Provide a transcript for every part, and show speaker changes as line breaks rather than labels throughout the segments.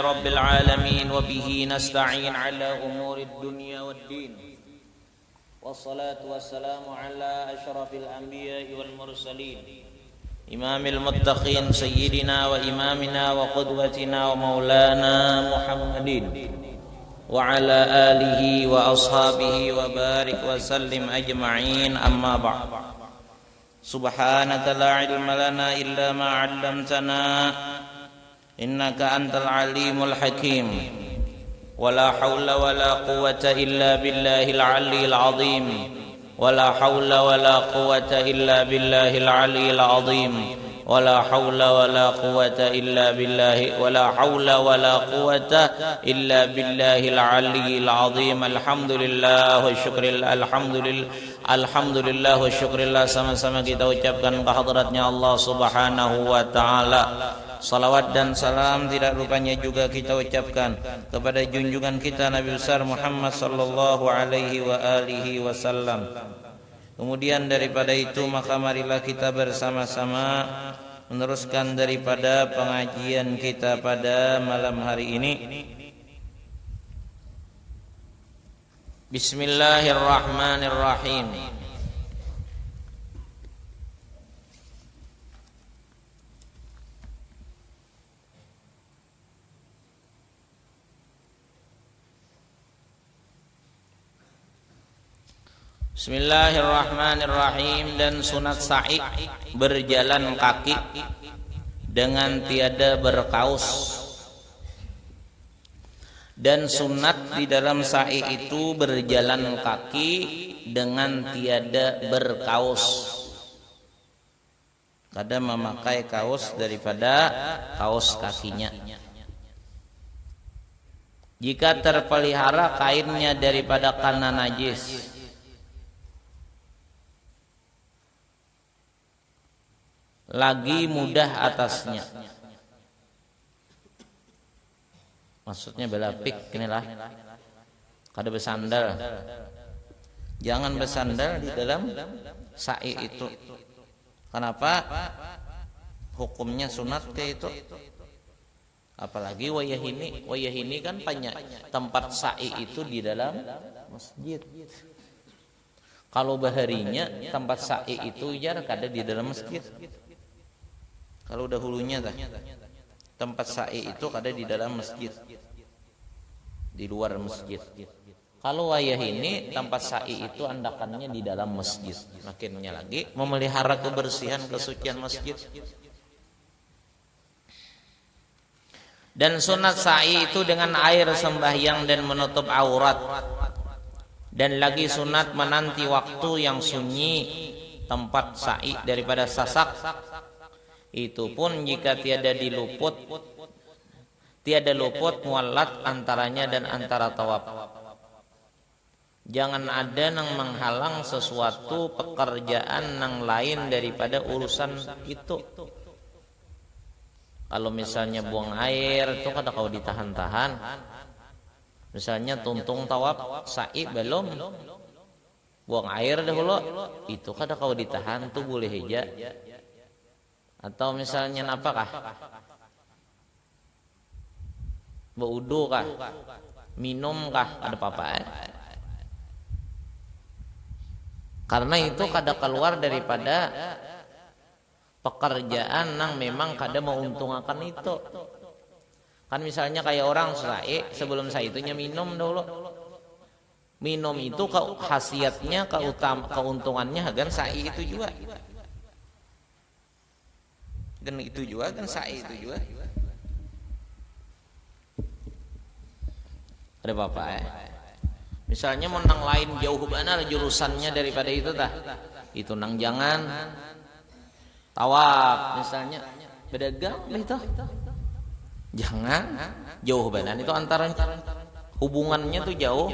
رب العالمين وبه نستعين على أمور الدنيا والدين والصلاة والسلام على أشرف الأنبياء والمرسلين إمام المتقين سيدنا وإمامنا وقدوتنا ومولانا محمد وعلى آله وأصحابه وبارك وسلم أجمعين أما بعد سبحانك لا علم لنا إلا ما علمتنا إنك أنت العليم الحكيم ولا حول ولا قوة إلا بالله العلي العظيم ولا حول ولا قوة إلا بالله العلي العظيم ولا حول ولا قوة إلا بالله ولا حول ولا قوة إلا بالله العلي العظيم الحمد لله والشكر الحمد لله والشكر لله. Sama-sama kita ucapkan kehadratnya Allah Subhanahu wa taala. Salawat dan salam tidak lupanya juga kita ucapkan kepada junjungan kita Nabi besar Muhammad sallallahu alaihi wa alihi wasallam. Kemudian daripada itu maka marilah kita bersama-sama meneruskan daripada pengajian kita pada malam hari ini. Bismillahirrahmanirrahim. Bismillahirrahmanirrahim. Dan sunat sa'i berjalan kaki dengan tiada berkaus. Dan sunat di dalam sa'i itu berjalan kaki dengan tiada berkaus. Kadang memakai kaos daripada kaos kakinya. Jika terpelihara kainnya daripada karena najis, lagi mudah atasnya. Maksudnya belapik inilah. Kada bersandal. Jangan bersandal di dalam sa'i itu. Kenapa? Hukumnya sunat ke itu. Apalagi wayahini kan banyak tempat sa'i itu di dalam masjid. Kalau baharinya tempat sa'i itu jar kada di dalam masjid. Kalau dahulunya tempat sa'i itu kada di dalam masjid, di luar masjid. Kalau wayahini tempat sa'i itu andakannya di dalam masjid. Makinnya lagi memelihara kebersihan kesucian masjid. Dan sunat sa'i itu dengan air sembahyang dan menutup aurat. Dan lagi sunat menanti waktu yang sunyi tempat sa'i daripada sasak. Itu pun jika tiada luput muallat antaranya dan antara tawaf. Jangan ada nang menghalang sesuatu pekerjaan nang lain daripada urusan itu. Kalau misalnya buang air itu kada kau ditahan-tahan. Misalnya tuntung tawaf sa'i belum buang air dahulu, itu kada kau ditahan, tuh boleh aja. Atau misalnya apakah berwudu kah, minum kah, ada apa-apa karena itu kada keluar daripada pekerjaan yang memang kada menguntungkan itu. Kan misalnya kayak orang sa'i, sebelum sa'i itunya minum dulu. Minum itu khasiatnya keuntungannya kan sa'i itu juga. Dan itu juga kan sa'i itu juga. Ada apa-apa Misalnya menang lain jauh benar jurusannya daripada itu tah. Itu nang jangan tawaf misalnya berdagang itu. Jangan jauh benar itu antara hubungannya tuh jauh.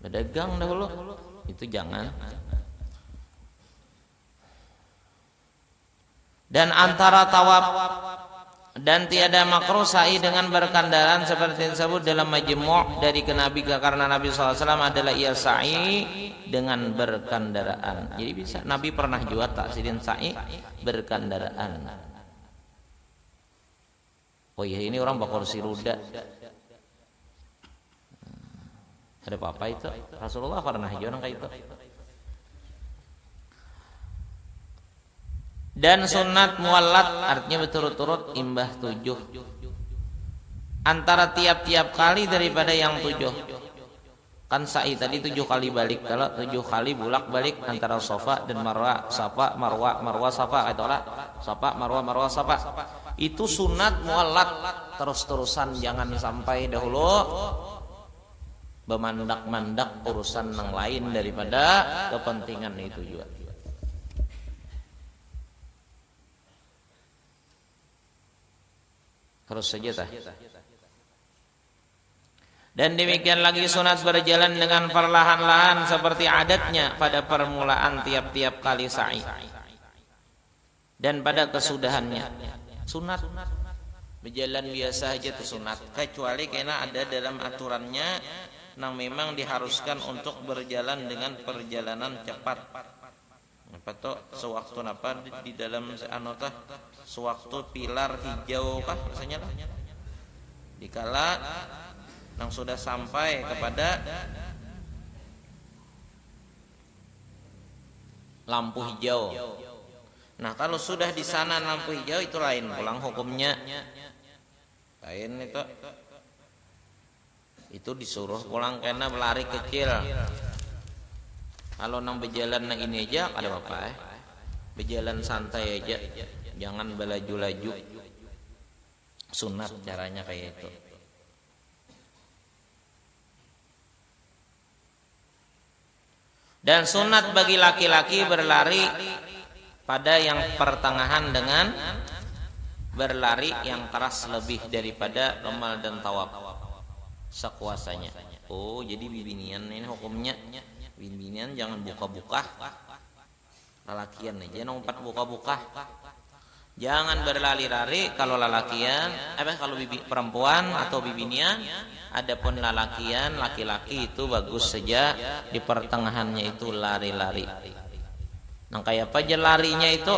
Berdagang dahulu itu jangan. Dan antara tawaf dan tiada makruh sa'i dengan berkendaraan seperti disebut dalam majmu' dari Nabi, karena Nabi SAW adalah ia sa'i dengan berkendaraan. Jadi bisa Nabi pernah juga taksidin sa'i berkendaraan. Oh iya, ini orang bawa kursi roda. Ada apa-apa itu? Rasulullah pernah orang kayak itu. Dan sunat muallat artinya berturut-turut imbah 7. Antara tiap-tiap kali daripada yang 7. Kan sa'i tadi 7 kali balik. Kalau 7 kali bolak-balik antara Safa dan Marwa, Safa, Marwa, Marwa, Safa, itulah. Safa, Marwa, Marwa, Safa. Itu sunat muallat terus-terusan, jangan sampai dahulu bemandak-mandak urusan yang lain daripada kepentingan itu juga. Terus saja tah. Dan demikian lagi sunat berjalan dengan perlahan-lahan seperti adatnya pada permulaan tiap-tiap kali sa'i dan pada kesudahannya. Sunat berjalan biasa aja itu sunat, kecuali karena ada dalam aturannya yang memang diharuskan untuk berjalan dengan perjalanan cepat. Apa tuh sewaktu apa di dalam anotah sewaktu pilar hijau kah rasanya lah. Dikala yang sudah sampai kepada lampu hijau. Nah, kalau sudah di sana lampu hijau itu lain pulang hukumnya. Lain itu. Itu disuruh pulang karena berlari kecil. Kalau nang berjalan nang ini aja ada apa berjalan santai aja, jangan belaju-laju. Sunat caranya kayak itu. Dan sunat bagi laki-laki berlari pada yang pertengahan dengan berlari yang keras lebih daripada romal dan tawaf sekuasanya. Oh, jadi bibinian ini hukumnya. Bibinian jangan buka-buka. Lalakian aja nompat buka-buka. Jangan berlari-lari kalau lalakian, kalau perempuan atau bibinian. Adapun lalakian, laki-laki itu bagus saja di pertengahannya itu lari-lari. Nah, kayak apa aja larinya itu?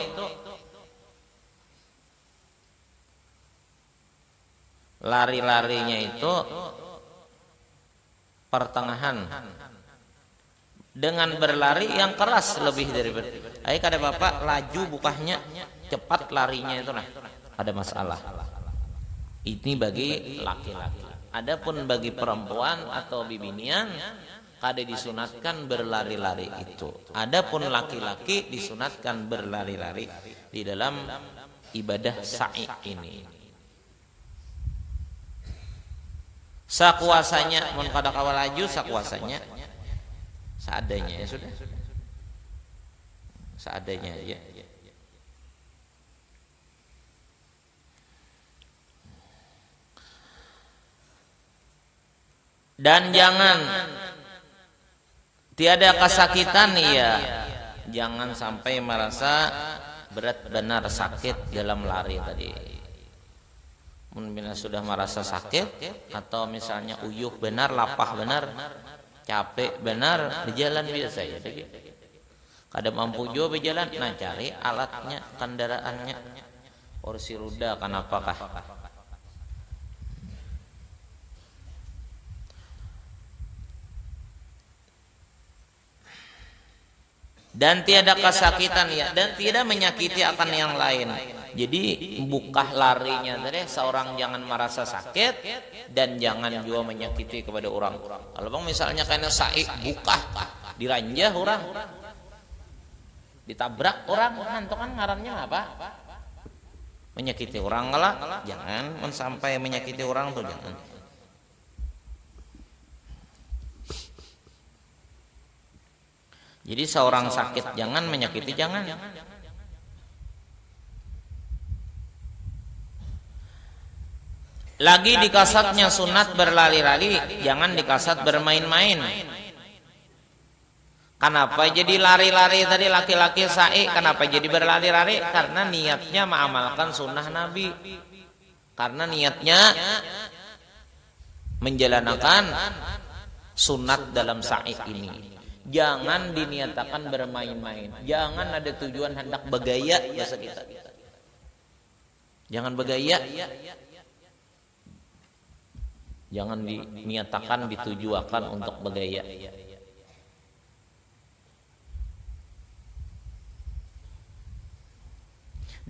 Lari-larinya itu pertengahan dengan berlari yang keras lebih daripada. Ayo kada bapak laju bukahnya cepat larinya itu nah ada masalah. Ini bagi laki-laki. Adapun bagi perempuan atau bibinian kada disunatkan berlari-lari itu. Adapun laki-laki disunatkan berlari-lari di dalam ibadah sa'i ini. Sakuasanya mun kada kawal laju sakuasanya seadanya ya sudah. Seadanya aja. Dan jangan tiada kesakitan ya. Jangan sampai merasa berat benar sakit dalam lari tadi. Bila sudah merasa sakit atau misalnya uyuh benar, lapah benar, capek benar, berjalan biasa ya. Kada mampu juga berjalan, nah cari alatnya, kendaraannya, kursi roda, kenapakah? Dan tiada kesakitan ya, dan tidak menyakiti akan yang lain. Jadi bukah larinya tadi seorang jangan merasa sakit dan jangan juga menyakiti kepada orang. Kalau bang misalnya karena sa'i bukah diranjah orang, ditabrak orang, nanti kan ngarannya apa? Menyakiti orang lah. Jangan sampai menyakiti orang tuh jangan. Jadi seorang sakit jangan menyakiti jangan. Lagi dikasatnya sunat berlari-lari, jangan dikasat bermain-main. Kenapa jadi lari-lari tadi laki-laki sa'i? Kenapa jadi berlari-lari? Karena niatnya mengamalkan sunnah Nabi. Karena niatnya menjalankan sunat dalam sa'i ini. Jangan diniatakan bermain-main. Jangan ada tujuan hendak bergaya bahasa kita. Jangan bergaya. Jangan diniatakan ditujuakan untuk bergaya.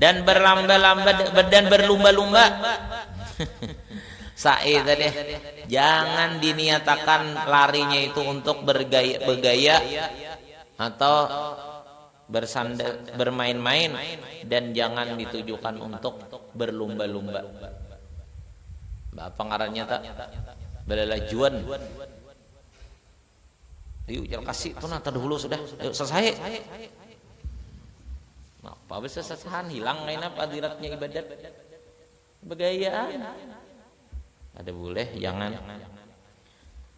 Dan berlumba-lumba. Sa'i tadi, jangan diniatakan larinya itu untuk bergaya atau bermain-main, dan jangan ditujukan untuk berlumba-lumba. Apa ngarannya tak? Belalajuan. Yuk jangan kasih tuh nata dulu sudah. Yuk selesai. Nah, apa bisa sesahan hilang kayaknya fadilatnya ibadat. Begayaan. Ada boleh, jangan.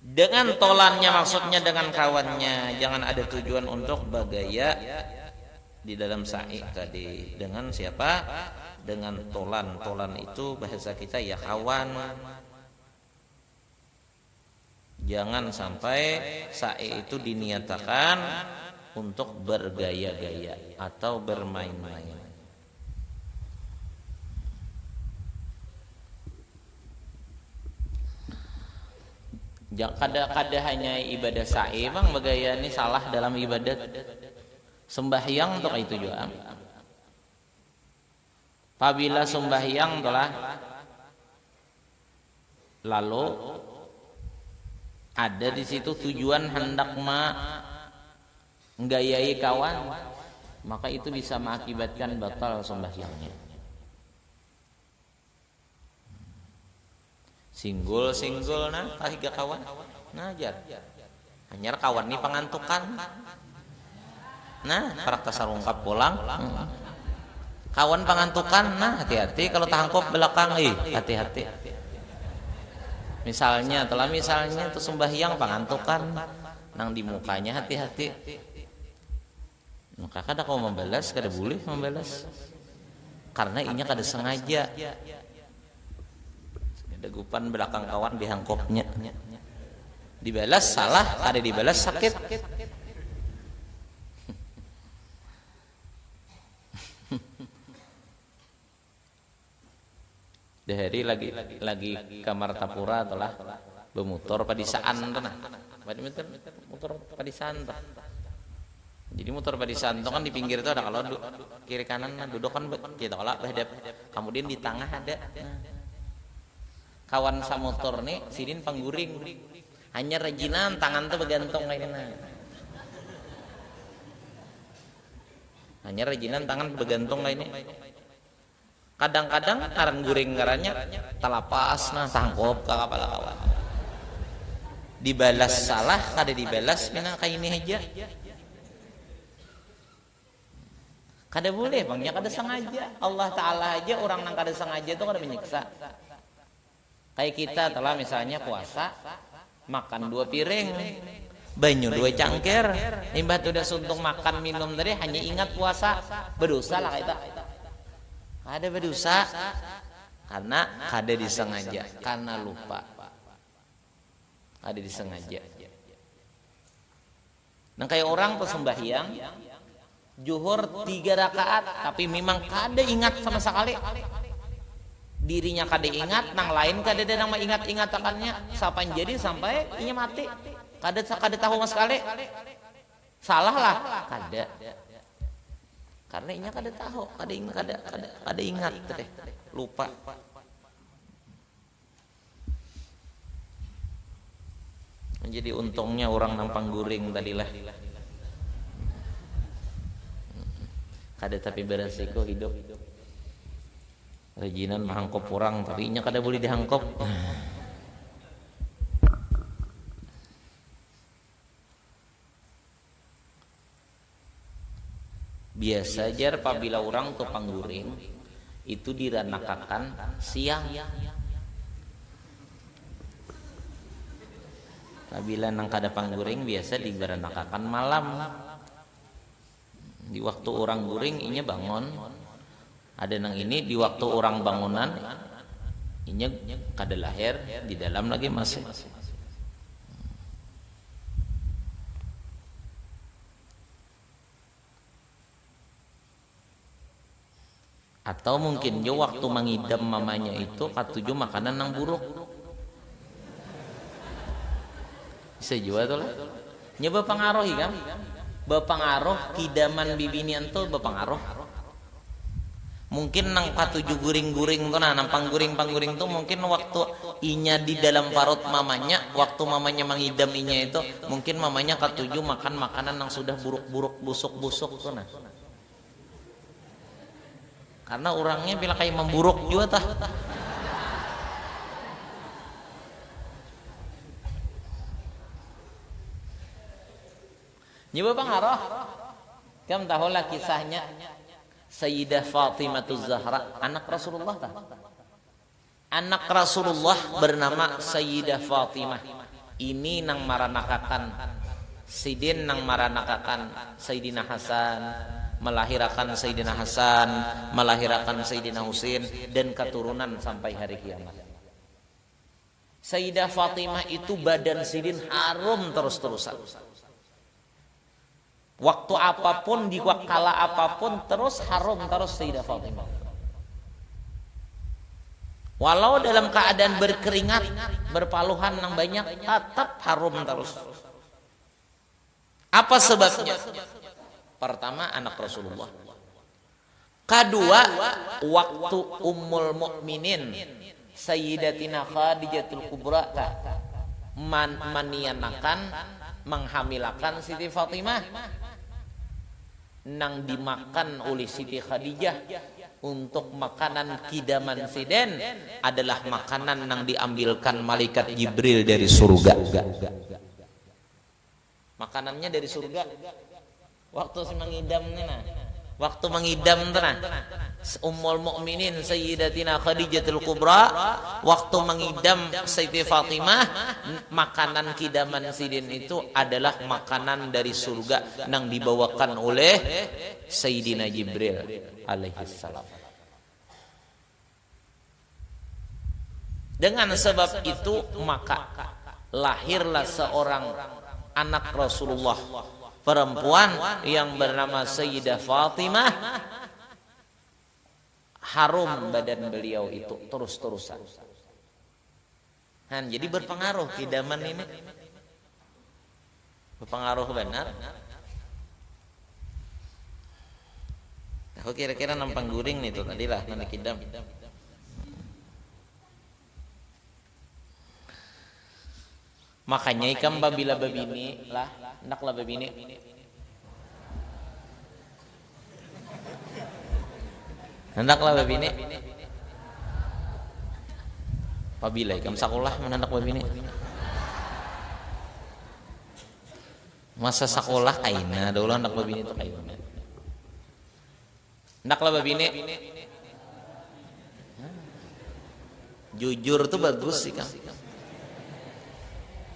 Dengan tolannya maksudnya dengan kawannya, jangan ada tujuan untuk bergaya di dalam sa'i tadi. Dengan siapa? Dengan tolan. Tolan itu bahasa kita ya kawan. Jangan sampai sa'i itu diniatakan untuk bergaya-gaya atau bermain-main. Kada hanya ibadah sa'i bang, bergaya ini salah dalam ibadat. Sembahyang untuk itu juga. Apabila sembahyang telah lalu ada di situ tujuan hendak menggayai kawan, maka itu bisa mengakibatkan batal sembahyangnya. Singgul nah kahiga kawan ngajar hanya kawan ini pangantukan. Nah parak tasarungkap pulang kawan pangantukan. Nah hati-hati kalau tahangkop belakang, hati-hati. Misalnya tuh sembahyang pangantukan nang di mukanya, hati-hati. Maka kada kau membalas, kada boleh membalas karena inya kada sengaja. Dagupan belakang kawan dihangkopnya, dibalas salah, kada dibalas sakit. Dahari lagi kamar tapura telah bermotor padisaan tanah. Motor padisaan tah. Jadi motor padisaan itu kan di pinggir itu ada, kalau kiri kanan duduk kan kita kalau hadap, kemudian di tengah ada. Kawan samotor nih sidin pangguring, hanya rajinan tangan tuh bergantung kayak ini. Hanya rajinan tangan bergantung kayak ini. Kadang-kadang karang guring ngarannya talapas nah tangkop ke kepala kawan. Dibalas salah, kada dibalas mina kayak ini aja. Kada boleh bangnya kada sengaja. Allah Ta'ala aja orang nang kada sengaja itu kada menyiksa. Kayak kita telah misalnya puasa makan 2 piring banyu 2 cangkir, imbah udah suntung makan minum tadi hanya ingat puasa, berdosa lah kita. Ada berdosa karena kada disengaja, karena lupa. Ada disengaja. Nah kayak orang sembahyang zuhur 3 rakaat tapi memang kada ingat sama sekali. Dirinya kada ingat, nang lain kada ada nama ingat akannya. Sapan jadi sampai inya mati. Kada tahu sama sekali. Salah lah, kada. Karena inya kada tahu, kada ingat teh. Lupa. Jadi untungnya orang nampang guring tadilah. Kada tapi beresiko hidup. Rajinan mahangkop orang tapi inya kada boleh dihangkop. Biasa aja apabila orang tuh pangguring itu diranakakan siang. Apabila nang kada pangguring biasa diranakakan malam. Di waktu orang guring inya bangun. Ada nang ini di waktu orang bangunan inya kada lahir, di dalam lagi masih. Atau mungkin jo waktu mengidam mamanya itu katuju makanan nang buruk. Bisa juga tuh lah. Nya berpengaruh kan? Berpengaruh kidaman bibinian tuh berpengaruh. Mungkin nang katuju guring-guring tuh nah nampang guring-pangguring tuh mungkin waktu inya di dalam parut mamanya, waktu mamanya mengidam inya itu mungkin mamanya katuju makan makanan yang sudah buruk-buruk busuk-busuk tuh nah. Karena orangnya bila kayak memburuk juga tah. Nyoba pengaruh. Kamu tahu lah kisahnya Sayyidah Fatimah Zahra, anak Rasulullah tak? Anak Rasulullah bernama Sayyidah Fatimah. Ini nang maranakakan Sidin nang maranakakan Sayyidina Hasan, melahirkan Sayyidina Hasan, melahirkan Sayyidina Husain dan keturunan sampai hari kiamat. Sayyidah Fatimah itu badan Sidin harum terus-terusan. Waktu apapun, di kala apapun terus harum terus Sayyidah Fatimah. Walau dalam keadaan berkeringat, berpaluhan yang banyak, tetap harum terus. Apa sebabnya? Pertama, anak Rasulullah. Kedua, waktu Ummul Mukminin Sayyidatina Khadijatul Kubra manianakan, menghamilakan Siti Fatimah, nang dimakan oleh Siti Khadijah untuk makanan kidaman siden adalah makanan nang diambilkan malaikat Jibril dari surga. Makanannya dari surga. Waktu si mengidamnya nah. Waktu mengidam tenang. Ummul Mukminin Sayyidatina Khadijatul Kubra waktu mengidam Siti Fatimah, makanan kidaman sidin itu adalah makanan dari surga yang dibawakan oleh Sayyidina Jibril alaihi salam. Dengan sebab itu maka lahirlah seorang anak Rasulullah, perempuan yang bernama Sayyidah Fatimah. Harum badan beliau itu terus-terusan. Jadi berpengaruh kidaman ini. Berpengaruh benar. Aku kira-kira nampang guring nih tuh tadilah nanti kidam. Makanya ikam babila babini lah, naklah babini. Hendaklah babini. Pabila ikam sakulah menandak babini. Masa sakulah kaina, dulu hendak babini itu kaina. Hendaklah babini. Jujur tuh bagus sih kan.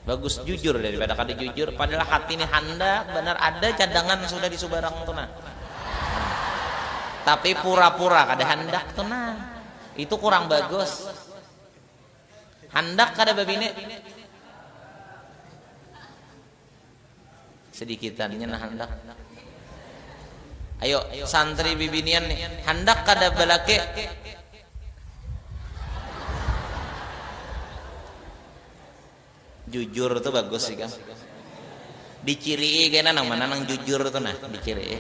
Bagus jujur daripada kada jujur. Padahal hati ini hendak benar ada cadangan sudah di Subarang tuh nah. Tapi pura-pura kada hendak tuh nah. Itu kurang bagus. Hendak kada babine. Sedikitannya nah hendak. Ayo santri bibinian nih. Hendak kada balake. Jujur tuh bagus sih kan. Diciri kena nang mana nang jujur tuh nah diciri.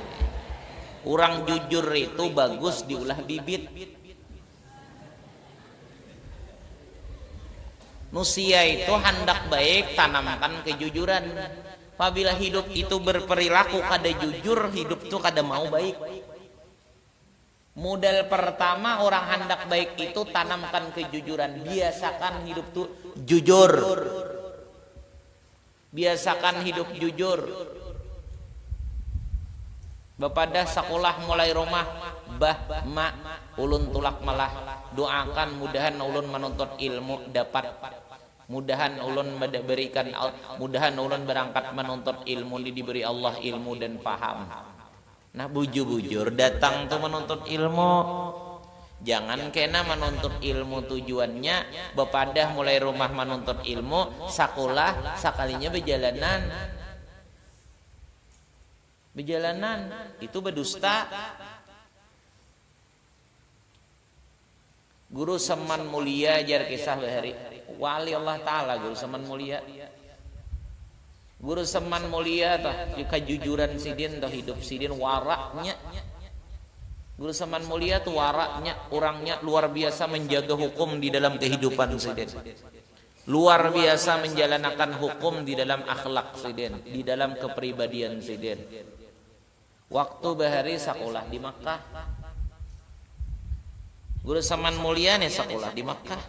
Orang jujur itu bagus diulah bibit. Manusia itu hendak baik tanamkan kejujuran. Apabila hidup itu berperilaku kada jujur, hidup itu kada mau baik. Modal pertama orang hendak baik itu tanamkan kejujuran. Biasakan hidup itu jujur. Biasakan hidup jujur. Bapada sekolah mulai rumah bah mak ulun tulak malah doakan mudahan ulun menuntut ilmu dapat, mudahan ulun berikan, mudahan ulun berangkat menuntut ilmu diberi Allah ilmu dan paham. Nah bujur-bujur datang tuh menuntut ilmu. Jangan kena menuntut ilmu tujuannya bapadah mulai rumah menuntut ilmu, sekolah sakalinya berjalanan itu berdusta. Guru Seman Mulia jar kisah bahari wali Allah Ta'ala, guru Seman Mulia Guru seman mulia tah kejujuran sidin tah hidup sidin waraknya. Guru seman mulia tuh waraknya, orangnya luar biasa menjaga hukum di dalam kehidupan sidin. Luar biasa menjalankan hukum di dalam akhlak sidin, di dalam kepribadian sidin. Waktu bahari sekolah di Makkah. Guru seman mulia nih sekolah di Makkah.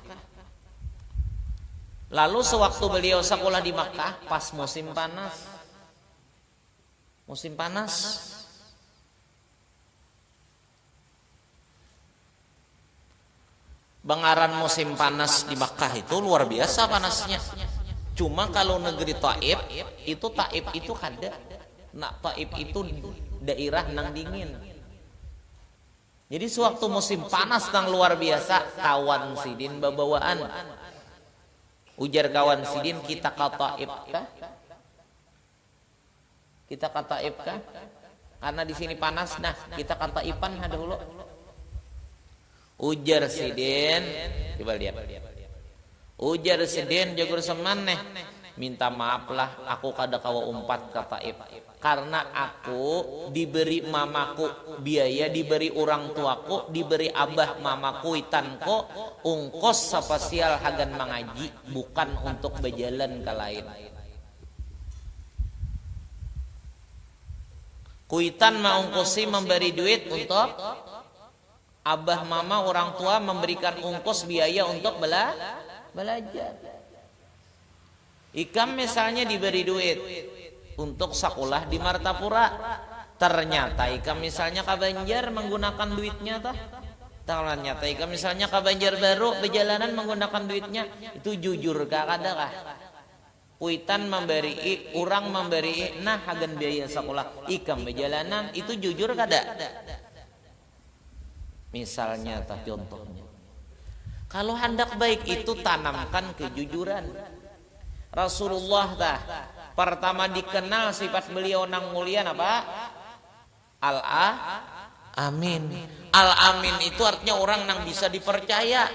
Lalu sewaktu beliau sekolah di Makkah pas musim panas. Musim panas. Bangaran musim panas di Makkah itu luar biasa panasnya. Cuma kalau negeri Taif itu kada. Nah, Taif itu daerah nang dingin. Jadi sewaktu musim panas nang luar biasa, kawan sidin babawaan. Ujar kawan sidin, kita kata ibkah? Kita kata ibkah? Karena di sini panas, nah kita kata ipan ada dulu. Ujar sidin, coba lihat. Ujar sidin jagur seman nih, minta maaf lah, aku kada kawa umpat kata ib. Karena aku diberi mamaku biaya, diberi orang tuaku, diberi abah mamaku itanku ungkos spasial hagan mengaji, bukan untuk berjalan ke lain. Kuitan maungkosi memberi duit untuk abah mama orang tua memberikan ungkos biaya untuk belajar. Ikam misalnya diberi duit untuk sekolah di Martapura, ternyata ikam misalnya ke Banjar menggunakan duitnya tah. Ternyata ikam misalnya ke Banjarbaru perjalanan menggunakan duitnya, itu jujur kah kada kah? Kuitan memberi, orang memberi, nah hagan biaya sekolah ikam perjalanan, itu jujur kada? Misalnya tah contohnya. Kalau hendak baik itu tanamkan kejujuran. Rasulullah tah pertama dikenal sifat beliau nang mulia apa? Al-Amin. Al-Amin itu artinya orang nang bisa dipercaya.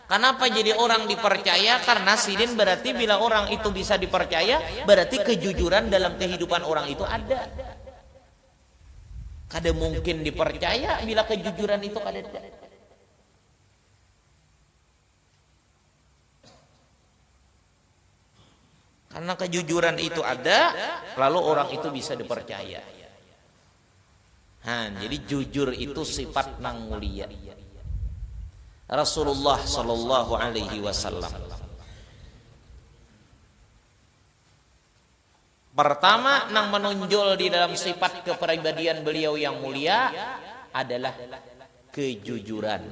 Kenapa jadi orang dipercaya? Karena sidin berarti bila orang itu bisa dipercaya, berarti kejujuran dalam kehidupan orang itu ada. Kada mungkin dipercaya bila kejujuran itu kada ada. Karena kejujuran itu ada, lalu orang itu bisa dipercaya. Jadi jujur itu sifat nang mulia. Rasulullah sallallahu alaihi wasallam pertama nang menonjol di dalam sifat kepribadian beliau yang mulia adalah kejujuran.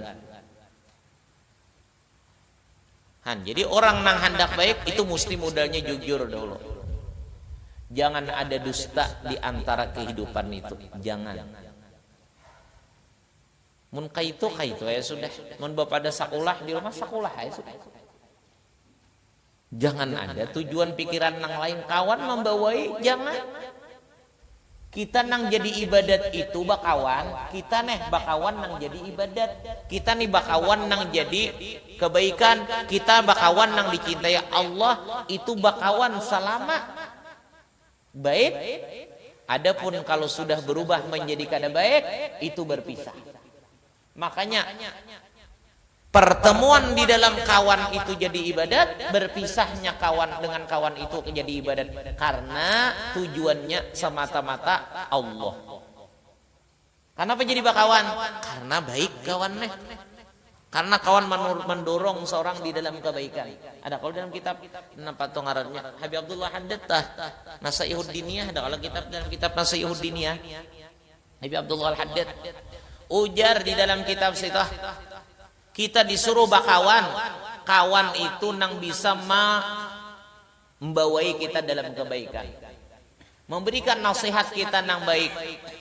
Jadi orang nang hendak baik itu mesti modalnya jujur dulu. Jangan ada dusta di antara kehidupan itu. Jangan. Mun kaitu ya sudah. Mun bapak ada sakulah di rumah sakulah ya sudah. Jangan ada tujuan pikiran nang lain, kawan membawai, jangan. Kita nang jadi ibadat itu bakawan, kita bakawan nang jadi ibadat. Kita nih bakawan nang jadi kebaikan, kita bakawan nang dicintai Allah, itu bakawan selama baik. Adapun kalau sudah berubah menjadi kada baik, itu berpisah. Makanya pertemuan di dalam kawan itu jadi ibadat, berpisahnya kawan dengan kawan itu jadi ibadat, karena tujuannya semata-mata Allah. Kenapa jadi bakawan? Karena baik kawannya. Karena kawan mendorong seorang di dalam kebaikan. Ada kalau dalam kitab apa ngarannya Habib Abdullah Haddad Nasaihud Diniyah, ada kalau dalam kitab Nasaihud Diniyah Habib Abdullah Haddad ujar di dalam kitab situ, kita disuruh bakawan. Kawan itu nang bisa membawai kita dalam kebaikan, memberikan nasihat kita nang baik,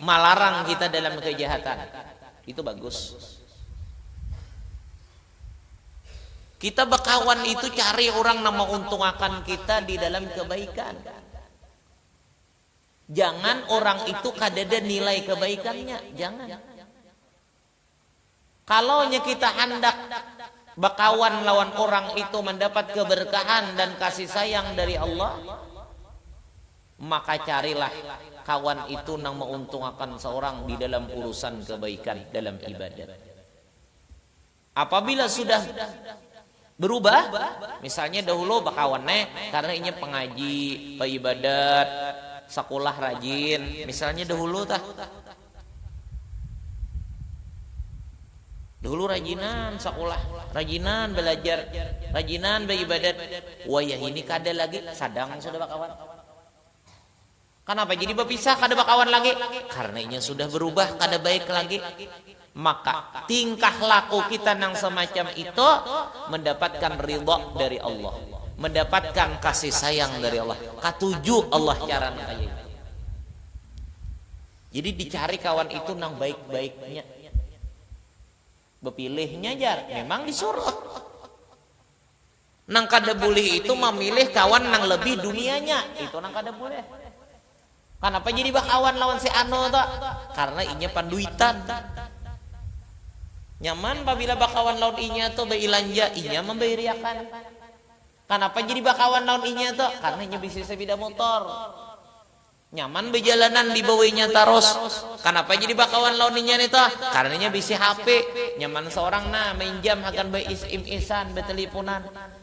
melarang kita dalam kejahatan. Itu bagus. Kita bakawan itu cari orang nang menguntungkan kita di dalam kebaikan. Jangan orang itu kadada nilai kebaikannya, jangan. Kalau kita hendak bakawan lawan orang itu mendapat keberkahan dan kasih sayang dari Allah, maka carilah kawan itu yang menguntungkan seorang di dalam urusan kebaikan dalam ibadat. Apabila sudah berubah, misalnya dahulu bakawannya karena ini pengaji, peibadat, sekolah rajin, misalnya dahulu dahulu rajinan sekolah, rajinan belajar, rajinan beribadat. Wah ya ini kada lagi sadang sudah bakawan. Kenapa jadi berpisah kada bakawan lagi? Karena ini sudah berubah kada baik lagi. Maka tingkah laku kita yang semacam itu mendapatkan ridha dari Allah, mendapatkan kasih sayang dari Allah. Katuju Allah cara kayak. Jadi dicari kawan itu yang baik-baiknya. Bepilihnya jar, memang disuruh. Nang kada boleh itu memilih kawan nang lebih dunianya, itu nang kada boleh. Kenapa jadi bakawan lawan si Ano tuh? Karena inya panduitan. Nyaman apabila bakawan lawan inya tuh beilanja, inya membayariakan. Kenapa jadi bakawan lawan inya tuh? Karena inya bisa sepeda motor. Nyaman berjalanan di bawahnya terus. Kenapa jadi bakawan lawan inya nih tuh? Karena inya bisa HP. Nyaman seorang main jam akan beis-im-isan, beteleponan.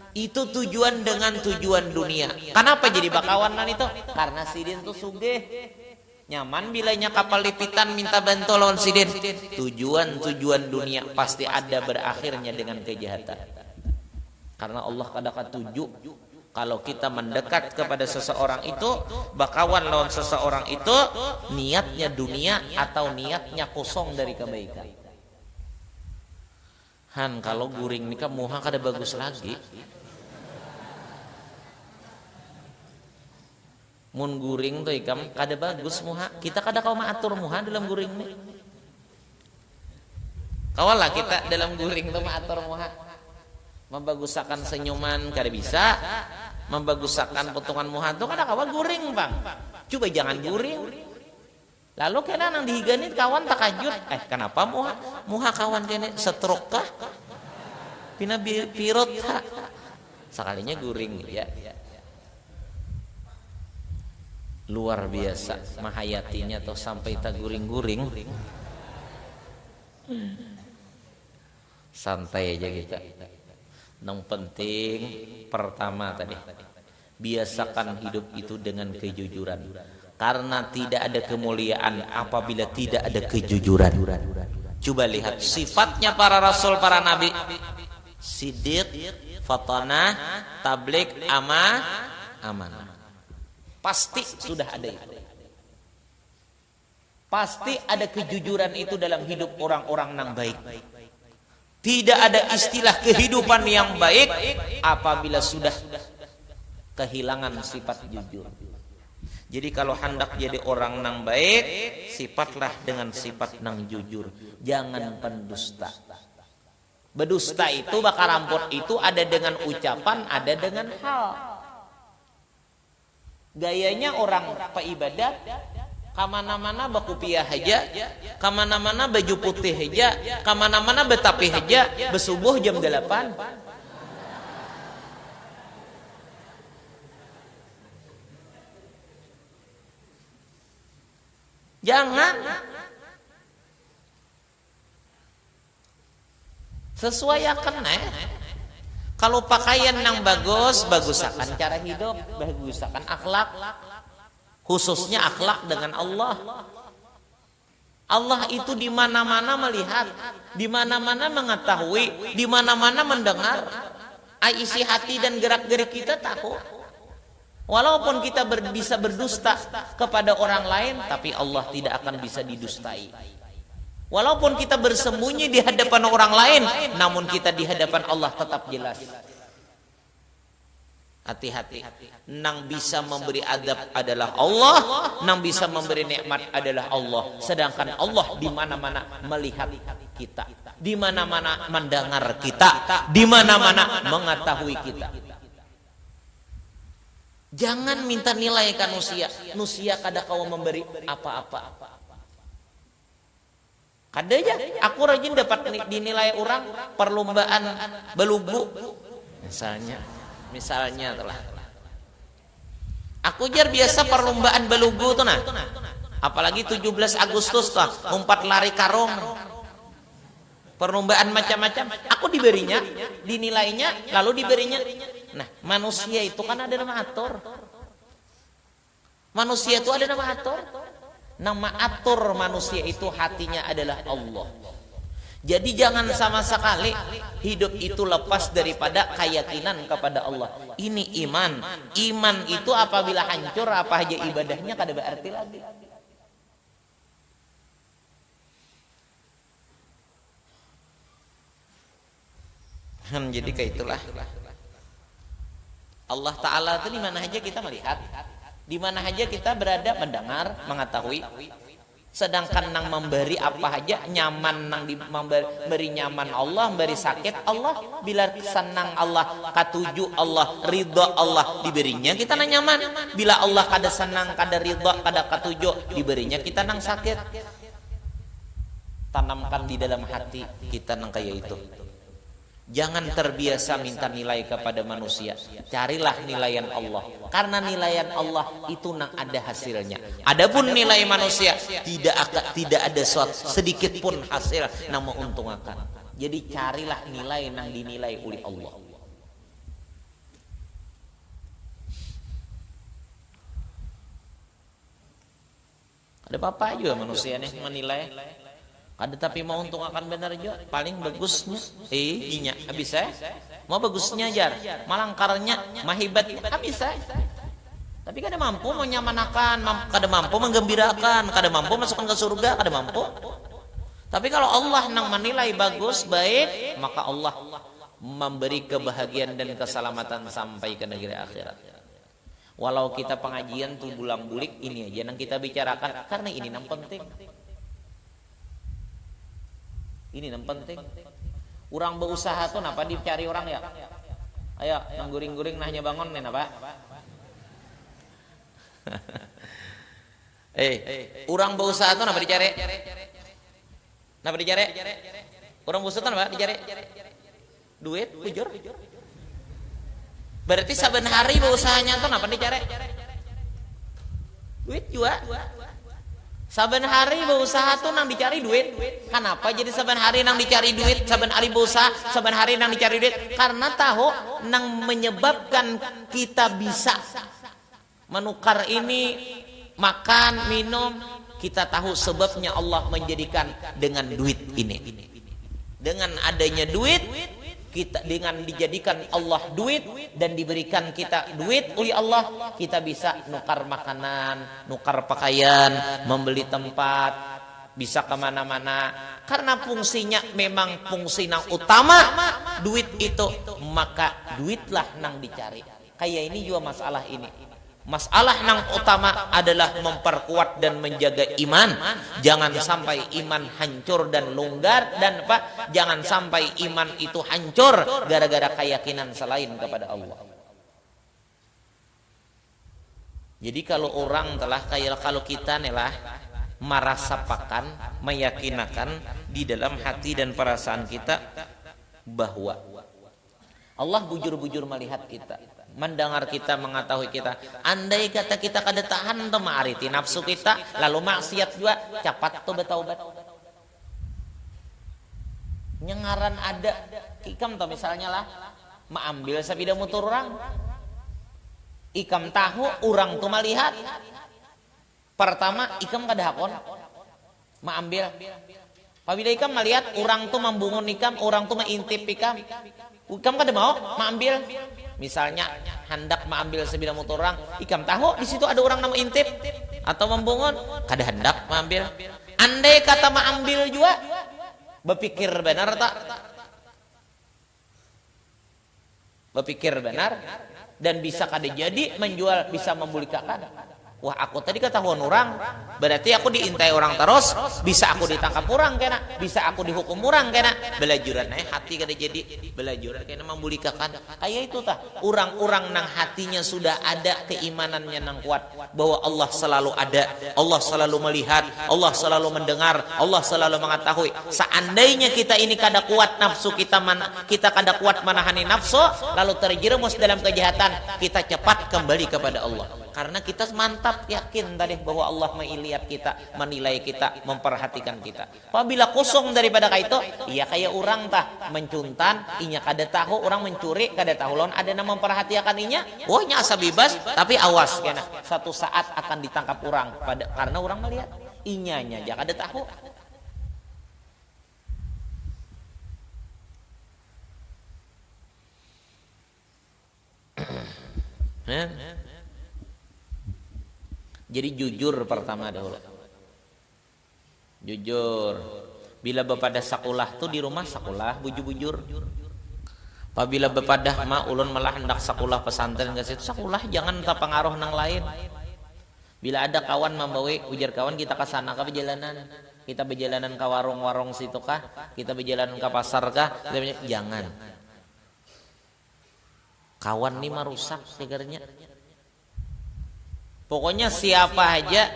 Itu tujuan dengan tujuan dunia. Kenapa jadi bakawanan itu? Karena sidin tuh sugih. Nyaman bilanya kapal lipitan minta bantu lawan sidin. Tujuan dunia pasti ada berakhirnya dengan kejahatan. Karena Allah kadang-kadang tuju kalau kita mendekat kepada seseorang itu, bakawan lawan seseorang itu niatnya dunia atau niatnya kosong dari kebaikan. Han kalau guring nikah muha kada bagus lagi. Mun guring tuh ikam kada bagus muha. Kita kada kau maatur muha dalam guring nih. Kawalah kita dalam guring tuh maatur muha. Membagusakan senyuman kada bisa. Membagusakan potongan muha tuh kada kawa guring bang. Coba jangan guring. Lalu kena nang dihiganit kawan takajut. Kenapa muha? Muha kawan kene stroke kah? Pina pirot kah? Sekalinya guring ya. Luar biasa mahayatinya atau sampai tak guring-guring. Santai aja kita. Yang penting pertama tadi biasakan hidup itu dengan kejujuran. Karena tidak ada kemuliaan apabila tidak ada kejujuran. Coba lihat sifatnya para rasul, para nabi. Siddiq, fatanah, tabligh, amanah. Pasti sudah ada itu. Pasti ada kejujuran itu dalam hidup orang-orang yang baik. Tidak ada istilah kehidupan yang baik apabila sudah kehilangan sifat jujur. Jadi kalau hendak jadi orang yang baik, sifatlah dengan sifat yang jujur. Jangan pendusta. Berdusta itu bakal ramput itu ada dengan ucapan, ada dengan hal. Gayanya orang peibadat kamana-mana bakupiah aja, kamana-mana baju putih aja, kamana-mana betapi aja, besubuh jam 8. Jangan. Sesuaikan Kalau pakaian yang bagus, bagusakan cara hidup, bagusakan akhlak. Khususnya akhlak dengan Allah. Allah itu di mana-mana melihat, di mana-mana mengetahui, di mana-mana mendengar. Isi hati dan gerak-gerik kita tahu. Walaupun kita bisa berdusta kepada orang lain, tapi Allah tidak akan bisa didustai. Walaupun kita bersembunyi di hadapan orang lain, namun kita di hadapan Allah tetap jelas. Hati-hati. Nang bisa memberi adab adalah Allah, nang bisa memberi nikmat adalah Allah. Sedangkan Allah di mana-mana melihat kita, di mana-mana mendengar kita, di mana-mana mengetahui kita. Jangan minta nilai ke manusia. Manusia kada kau memberi apa-apa. Kada aja, aku rajin dapat dinilai orang perlombaan belugu. Misalnya telah. Aku jar biasa perlombaan belugu tuh nah. Apalagi 17 Agustus tuh, umpat lari karung. Perlombaan macam-macam, aku diberinya, dinilainya, lalu diberinya. Nah, manusia itu kan ada nama atur. Manusia itu ada nama atur. Nama atur manusia itu hatinya adalah Allah. Jadi jangan sama sekali hidup itu lepas daripada keyakinan kepada Allah. Ini iman. Iman itu apabila hancur apa aja ibadahnya kada berarti lagi. Jadi kayak itulah. Allah Ta'ala itu di mana aja kita melihat, di mana aja kita berada mendengar, mengetahui. Sedangkan nang memberi apa aja nyaman, nang memberi nyaman Allah, memberi sakit Allah, bila senang Allah, katuju Allah, ridha Allah diberinya kita nang nyaman. Bila Allah kada senang, kada ridha, kada katuju diberinya kita nang sakit. Tanamkan di dalam hati kita nang kayak itu. Jangan terbiasa minta nilai kepada manusia. Carilah nilaian Allah. Karena nilaian Allah itu nang ada hasilnya. Adapun nilai manusia tidak ada sedikit pun hasil nang menguntungkan. Jadi carilah nilai nang dinilai oleh Allah. Ada apa juga manusia nih menilai. Ada tapi mau untung akan benar juga paling bagusnya inya habis mau bagusnya jar malangkarnya mahibatnya habis tapi kada mampu menyamanakan, kada mampu menggembirakan, kada mampu masukkan ke surga, kada mampu. Tapi kalau Allah nang menilai bagus baik, maka Allah memberi kebahagiaan dan keselamatan sampai ke negeri akhirat. Walau kita pengajian tuh bulang-bulik ini aja nang kita bicarakan karena ini nang penting. Ini yang penting. Orang berusaha tuh napa dicari orang ya? Ayo, nang guring-guring nahnya bangun nih napa? Orang berusaha tuh napa dicari? Napa dicari? Orang berusaha tuh napa dicari? Duit, bujur. Berarti saben hari beusahanya tuh napa dicari? Duit juga. Saben hari berusaha tuh nang dicari duit. Kenapa jadi saben hari nang dicari duit? Saben hari berusaha, saben hari nang dicari duit. Karena tahu nang menyebabkan kita bisa menukar ini, makan, minum. Kita tahu sebabnya Allah menjadikan dengan duit ini. Dengan adanya duit, kita dengan dijadikan Allah duit dan diberikan kita duit oleh Allah, kita bisa nukar makanan, nukar pakaian, membeli tempat, bisa kemana-mana. Karena fungsinya memang fungsi nang utama duit itu, maka duitlah nang dicari. Kayak ini juga masalah ini. Masalah nang utama adalah memperkuat dan menjaga iman. Jangan sampai iman hancur dan longgar, dan jangan sampai iman itu hancur gara-gara keyakinan selain kepada Allah. Jadi kalau orang telah kalau kita nelah merasakan, meyakinakan di dalam hati dan perasaan kita bahwa Allah bujur-bujur melihat kita, mendengar kita, mengetahui kita. Andai kata kita kada tahan tuh ma'ariti nafsu kita, lalu maksiat juga, cepat tuh bertaubat. Nyengaran ada ikam tuh misalnya lah, maambil sabida motor orang, ikam tahu orang tuh melihat. Pertama ikam kada hakon, maambil. Apabila ikam melihat orang tuh membungun ikam, orang tuh mengintip ikam kada mau maambil. Misalnya hendak mengambil sebidang motor orang, ikam tahu di situ ada orang nama intip atau membungun, kada hendak mengambil. Andai kata mengambil juga, berpikir benar tak? Berpikir benar dan bisa kada jadi menjual, bisa membulikakan. Wah, aku tadi ketahuan orang, berarti aku diintai orang terus, bisa aku ditangkap orang kena, bisa aku dihukum orang kena. Belajuran hati kada jadi, belajuran kena membulikakan. Kayak itu tah, orang-orang nang hatinya sudah ada keimanannya nang kuat bahwa Allah selalu ada, Allah selalu melihat, Allah selalu mendengar, Allah selalu mengetahui. Seandainya kita ini kada kuat nafsu kita kada kuat menahani nafsu, lalu terjerumus dalam kejahatan, kita cepat kembali kepada Allah. Karena kita mantap yakin tadi bahwa Allah melihat kita, menilai kita, memperhatikan kita. Apabila kosong daripada itu, iya kayak orang tah mencuntan, inya kada tahu orang mencuri, kada tahu lawan ada yang memperhatikan inya, oh nya asa bebas, tapi awas kena satu saat akan ditangkap orang karena orang melihat inyanya aja kada tahu. Jadi jujur pertama dahulu. Jujur. Bila bepada sakulah tuh di rumah sakulah bujur-bujur. Apabila bepada ma ulun malah hendak sakulah pesantren ke situ sakulah jangan tak pengaruh nang lain. Bila ada kawan membawa ujar kawan kita ke sana ke perjalanan. Kita berjalanan ke warung-warung situ kah? Kita berjalanan ke pasar kah? Jangan. Kawan nih merusak segernya. Pokoknya siapa aja,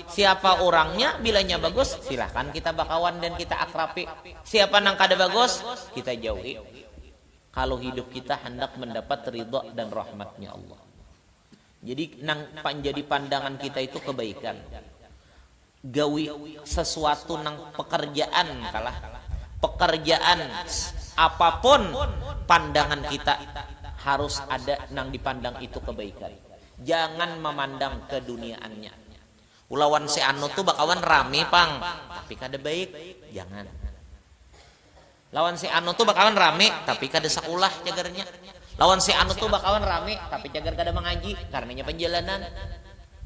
siapa orangnya, bilanya bagus, silahkan kita bakawan dan kita akrabi. Siapa nang kada bagus, kita jauhi. Kalau hidup kita hendak mendapat ridha dan rahmatnya Allah. Jadi nang jadi pandangan kita itu kebaikan. Gawi sesuatu nang pekerjaan kalah. Pekerjaan apapun pandangan kita harus ada nang dipandang itu kebaikan. Jangan memandang keduniaannya. Ulawan si anu tuh bakawan rame pang, tapi kada baik, jangan. Lawan si anu tuh bakawan rame, tapi kada sakulah cagarnya. Lawan si anu tuh bakawan rame, tapi cagar kada mengaji, karenanya penjalanan,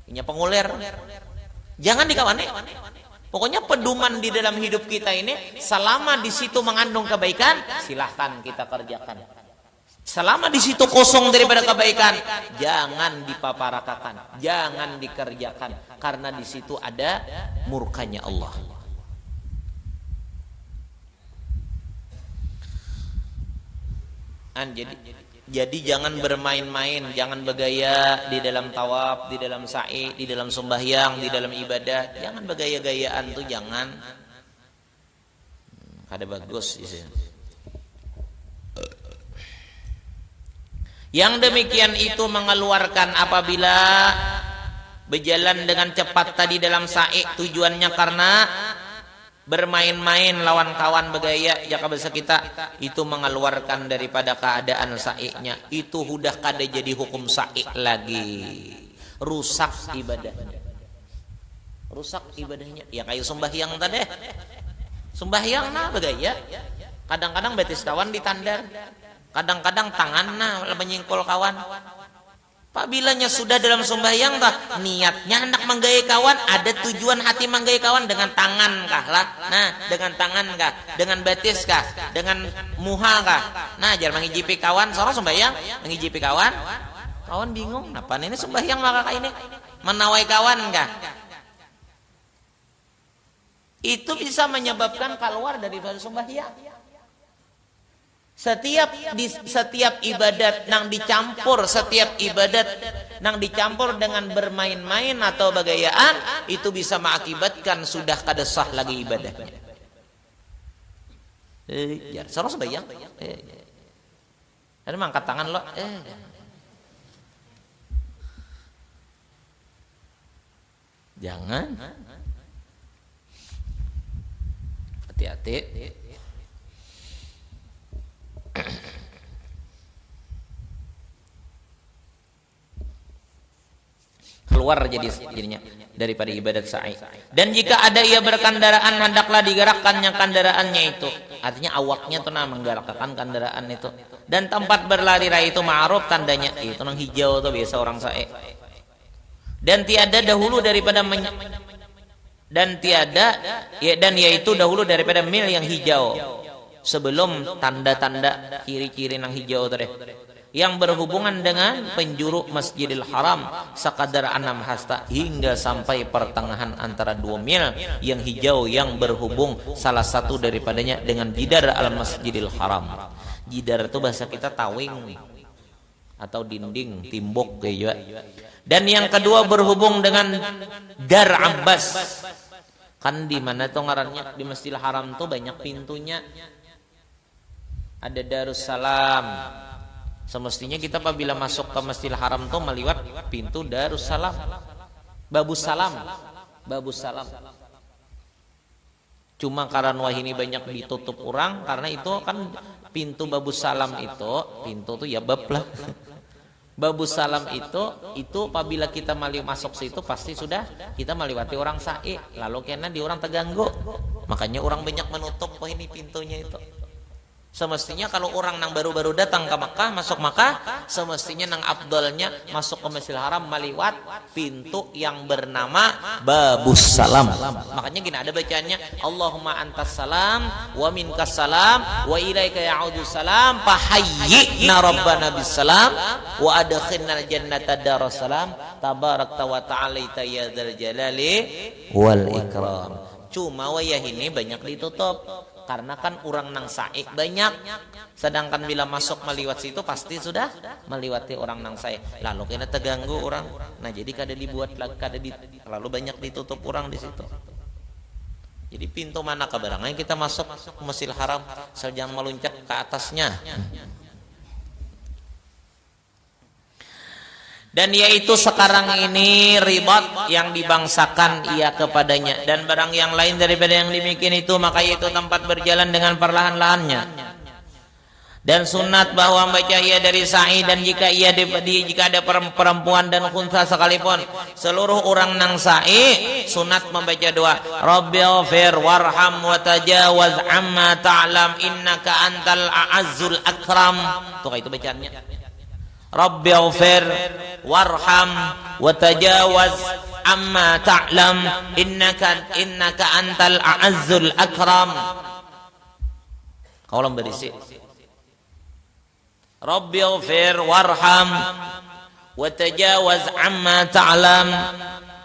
inya penguler. Jangan dikawane. Pokoknya pedoman di dalam hidup kita ini, selama di situ mengandung kebaikan, silahkan kita kerjakan. Selama di situ kosong daripada kebaikan, jangan dipaparakakan, jangan dikerjakan, karena di situ ada murkanya Allah. Jadi jangan bermain-main, jangan bergaya di dalam tawaf, di dalam sa'i, di dalam sembahyang, di dalam ibadah, jangan bergaya-gayaan tuh jangan. Kada bagus sih. Yang demikian itu mengeluarkan apabila berjalan dengan cepat tadi dalam sa'i tujuannya karena bermain-main lawan kawan bergaya jaka bahasa kita itu mengeluarkan daripada keadaan sa'inya itu udah kada jadi hukum sa'i lagi, rusak ibadahnya, ya kayak sembahyang tadi, sembahyang nah bergaya kadang-kadang betis kawan ditandar, kadang-kadang tangan nah menyingkul kawan. Apabila sudah dalam sembahyang tah niatnya hendak menggaya kawan, ada tujuan hati menggaya kawan dengan tangan kah lah, nah dengan tangan kah, dengan betis kah, dengan muha kah, nah jar mengijipi kawan, seorang sembahyang mengijipi kawan, kawan bingung, napa ini sembahyang maka kayak ini menawai kawan kah, itu bisa menyebabkan keluar dari sembahyang. Setiap ibadat nang dicampur, setiap ibadat nang dicampur dengan bermain-main atau bagayaan itu bisa mengakibatkan sudah kada sah lagi ibadahnya. Ya, sareng sembahyang. Ada mangkat tangan lo. Jangan. Hati-hati. Keluar jadinya daripada ibadat sa'i. Dan jika ada ia berkendaraan hendaklah digerakkannya kendaraannya itu. Artinya awaknya tuh menggerakkan kendaraan itu. Dan tempat berlari raya itu ma'ruf tandanya itu nang hijau tuh biasa orang sa'i. Dan tiada dahulu daripada dan yaitu dahulu daripada mil yang hijau. Sebelum tanda-tanda ciri-ciri nang hijau tadi yang berhubungan dengan penjuru Masjidil Haram sekadar 6 hasta hingga sampai pertengahan antara 2 mil yang hijau yang berhubung salah satu daripadanya dengan jidar al-Masjidil Haram. Jidar itu bahasa kita tawing atau dinding, timbok kayak. Dan yang kedua berhubung dengan Dar Abbas. Kan di mana tuh ngarannya di Masjidil Haram tuh banyak pintunya. Ada Darussalam, Semestinya kita apabila masuk ke Masjidil Haram tuh meliwat pintu Darussalam, Babus Salam, Babus Salam. Cuma karena wah ini banyak ditutup orang, karena itu kan pintu Babus Salam itu, pintu tuh ya bab lah. Babus Salam itu apabila kita masuk situ pasti sudah kita melewati orang sa'i, lalu karena di orang terganggu. Makanya orang banyak menutup wah ini pintunya itu. Semestinya kalau orang nang baru-baru datang ke Makkah, masuk Makkah, semestinya nang afdalnya masuk ke Masjidil Haram meliwat pintu yang bernama Babus Salam. Makanya gini ada bacaannya, Allahumma antas salam wa minkas salam wa ilaika ya'udus salam fahayyina rabbana bis salam wa adkhilnal jannata darussalam tabarakta wa ta'alaita ya dzal jalali wal ikram. Cuma wayah ini banyak ditutup karena kan orang nang sa'i banyak, sedangkan bila masuk meliwat situ pasti sudah meliwati orang nang sa'i, lalu kena terganggu orang. Nah jadi kada dibuat lagi, lalu banyak ditutup orang di situ. Jadi pintu mana kebarangnya kita masuk ke Masjidil Haram, jangan meluncat ke atasnya. Dan yaitu sekarang ini ribat yang dibangsakan ia kepadanya, dan barang yang lain daripada yang demikian itu, maka itu tempat berjalan dengan perlahan-lahannya. Dan sunat bahwa membaca ia dari sa'i, dan jika ada perempuan dan khunsa sekalipun, seluruh orang nang sa'i sunat membaca doa Rabbighfir warham wa tajawaz amma ta'lam innaka antal a'azzul akram. Tuh itu bacaannya, Rabbighfir warham wa tajawaz amma ta'lam innaka antal a'azzul akram. Kaulah berisi Rabbighfir warham wa tajawaz amma ta'lam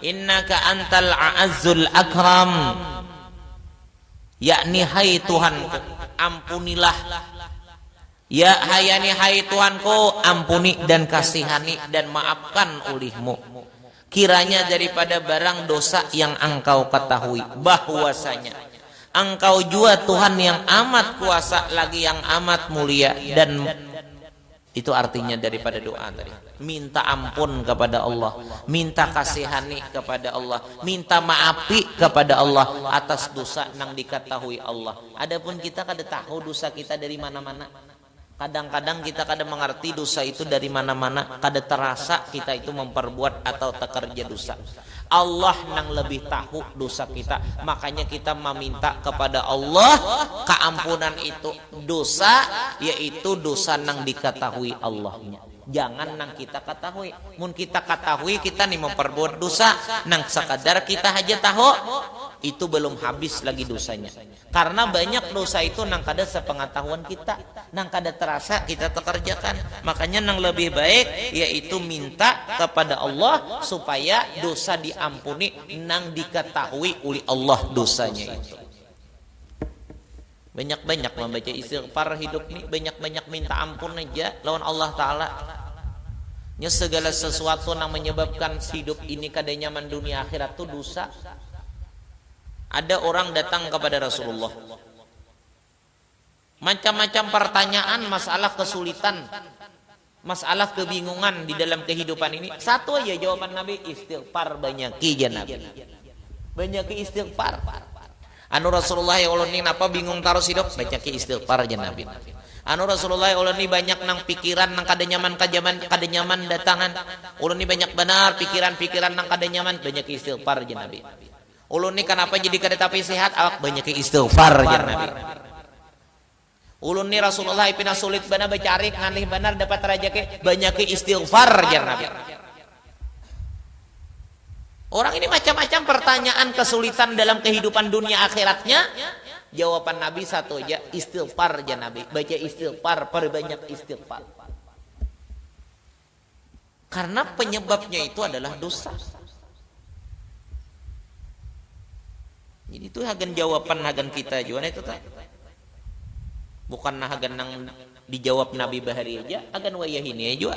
innaka antal a'azzul akram. Yakni hai Tuhanku, ampunilah. Ya hayani hai Tuhanku, ampuni dan kasihani dan maafkan ulihmu kiranya daripada barang dosa yang engkau ketahui bahwasanya engkau jua Tuhan yang amat kuasa lagi yang amat mulia. Dan itu artinya daripada doa tadi, minta ampun kepada Allah, minta kasihani kepada Allah, minta maafi kepada Allah atas dosa nang diketahui Allah. Adapun kita kada tahu dosa kita dari mana-mana. Kadang-kadang kita kada mengerti dosa itu dari mana-mana, kada terasa kita itu memperbuat atau terkerja dosa. Allah nang lebih tahu dosa kita, makanya kita meminta kepada Allah keampunan itu dosa, yaitu dosa nang diketahui Allahnya. Jangan nang kita ketahui. Mun kita ketahui kita nih memperbuat dosa, nang sekadar kita aja tahu, itu belum habis lagi dosanya. Karena banyak dosa itu nang kada sepengetahuan kita, nang kada terasa kita terkerjakan. Makanya nang lebih baik yaitu minta kepada Allah supaya dosa diampuni nang diketahui oleh Allah dosanya itu. Banyak-banyak membaca istighfar hidup nih, banyak-banyak minta ampun aja lawan Allah Ta'ala. Nya segala sesuatu yang menyebabkan hidup ini kada nyaman dunia akhirat itu dosa. Ada orang datang kepada Rasulullah, macam-macam pertanyaan, masalah kesulitan, masalah kebingungan di dalam kehidupan ini. Satu aja jawaban Nabi, istighfar banyaki ya Nabi, banyaki istighfar. Anu Rasulullah ya Allah ni napa bingung terus hidup, baca ki istighfar aja Nabi. Anu Rasulullah ya Allah ni banyak nang pikiran nang kada nyaman kada nyaman datangan. Ulun ni banyak benar pikiran-pikiran nang kada nyaman, banyak ki istighfar aja Nabi. Ulun ni kenapa jadi kada tapi sehat, awak banyak ki istighfar aja Nabi. Ulun ni Rasulullah pina sulit benar becari ngalih benar dapat rezeki, banyak ki istighfar aja Nabi. Orang ini macam-macam pertanyaan kesulitan dalam kehidupan dunia akhiratnya. Jawaban Nabi satu aja, istighfar aja Nabi. Baca istighfar, perbanyak istighfar. Karena penyebabnya itu adalah dosa. Jadi itu hagan jawaban hagan kita juga itu tak. Bukan hagan nang dijawab Nabi bahari aja, hagan wayah ini aja.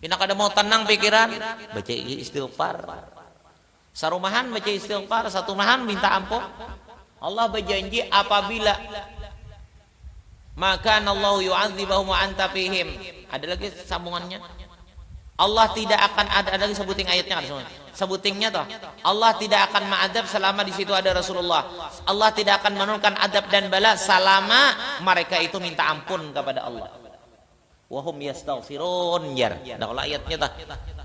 Pina kada mau tenang pikiran, baca istighfar. Sarumahan baca istighfar, satu mahan minta ampun. Allah berjanji apabila Maka Allah yu'adzibahum wa anta fihim. Ada lagi sambungannya. Allah tidak akan ada lagi sebutin ayatnya kan semua. Sebutingnya toh. Allah tidak akan ma'adzab selama di situ ada Rasulullah. Allah tidak akan menurunkan adab dan bala selama mereka itu minta ampun kepada Allah. Wahum yastaghfirun jar. Nah kalau ayatnya toh.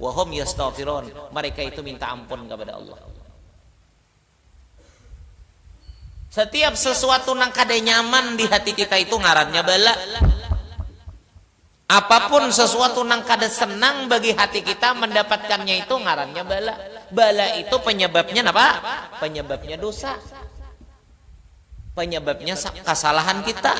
Wahum yastaghfirun. Mereka itu minta ampun kepada Allah. Setiap sesuatu nang kada nyaman di hati kita itu ngarannya bala. Apapun sesuatu nang kada senang bagi hati kita mendapatkannya itu ngarannya bala. Bala itu penyebabnya apa? Penyebabnya dosa. Penyebabnya kesalahan kita.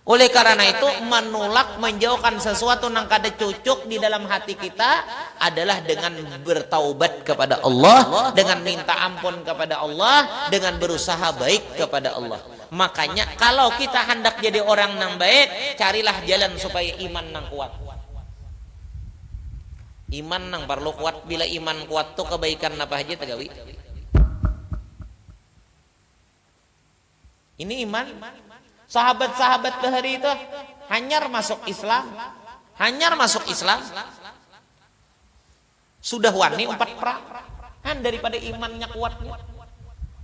Oleh karena itu menolak menjauhkan sesuatu nang kada cocok di dalam hati kita adalah dengan bertaubat kepada Allah, dengan minta ampun kepada Allah, dengan berusaha baik kepada Allah. Makanya kalau kita hendak jadi orang nang baik, carilah jalan supaya iman nang kuat. Iman nang perlu kuat. Bila iman kuat tuh kebaikan apa aja tegawi. Ini iman. Sahabat-sahabat bahari itu hanyar masuk Islam. Hanyar masuk Islam. Sudah wani 4 perang. Kan daripada imannya kuatnya.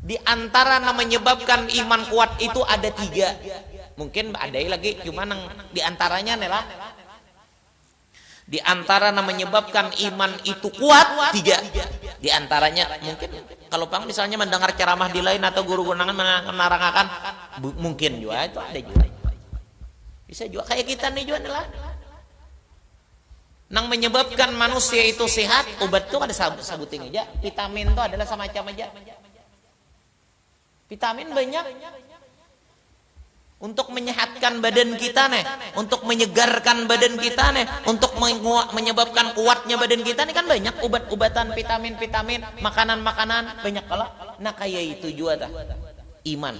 Di antara yang menyebabkan iman kuat itu ada 3. Mungkin ada lagi cuma di antaranya adalah di antara yang menyebabkan iman itu kuat 3. Di antaranya mungkin kalau Bang misalnya mendengar ceramah di lain atau guru gunangan menerangkan mungkin juga itu ada juga. Bisa juga kayak kita nih juga adalah nang menyebabkan manusia itu sehat. Obat itu ada sabuting aja. Vitamin itu adalah semacam aja. Vitamin banyak untuk menyehatkan badan kita nih, untuk menyegarkan badan kita nih, untuk menyebabkan kuatnya badan kita nih kan banyak obat-obatan, vitamin-vitamin, makanan-makanan banyak kalau. Nah kayak itu juga dah iman.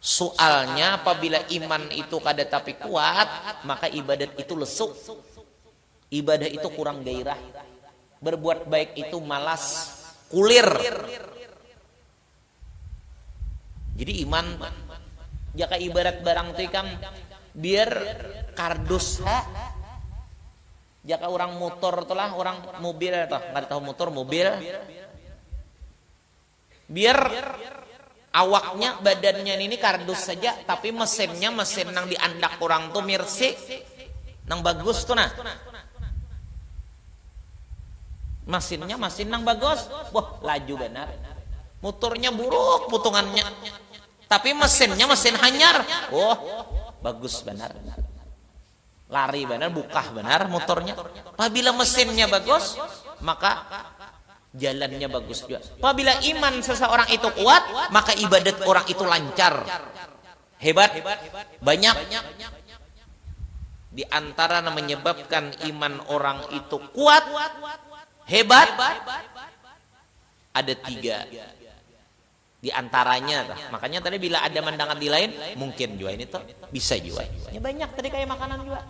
Soalnya apabila iman itu kada tapi kuat, maka ibadat itu lesuk. Ibadah itu kurang gairah. Berbuat baik itu malas, kulir. Jadi iman jaka ibarat barang itu kan biar kardus jaka orang motor itulah orang mobil atau nggak tahu motor mobil biar awaknya badannya ini kardus saja tapi mesinnya mesin nang diandak orang tuh mirsi nang bagus tuh nah mesinnya mesin nang bagus wah laju benar motornya buruk putungannya tapi mesinnya mesin hanyar. Oh, bagus benar. Lari benar, bukah benar motornya. Apabila mesinnya bagus, maka jalannya bagus juga. Apabila iman seseorang itu kuat, maka ibadat orang itu lancar. Hebat. Banyak. Di antara yang menyebabkan iman orang itu kuat, hebat, ada 3. Di antaranya makanya tadi bila ada mandangan di lain mungkin juga ini tuh bisa juga ini banyak tadi kayak makanan juga.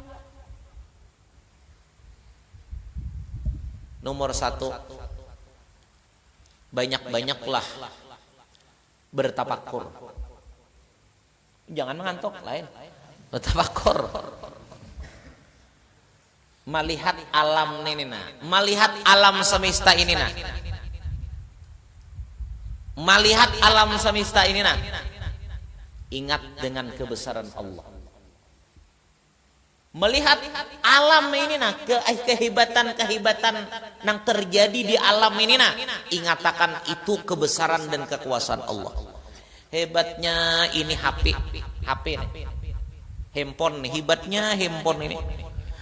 Nomor 1 banyak-banyaklah bertafakur, jangan mengantuk lain bertafakur, melihat alam ini melihat alam semesta ini melihat alam semesta ini ingat dengan kebesaran Allah. Melihat alam ini kehebatan-kehebatan yang terjadi di alam ini ingatakan itu kebesaran dan kekuasaan Allah. Hebatnya ini HP handphone hebatnya handphone ini.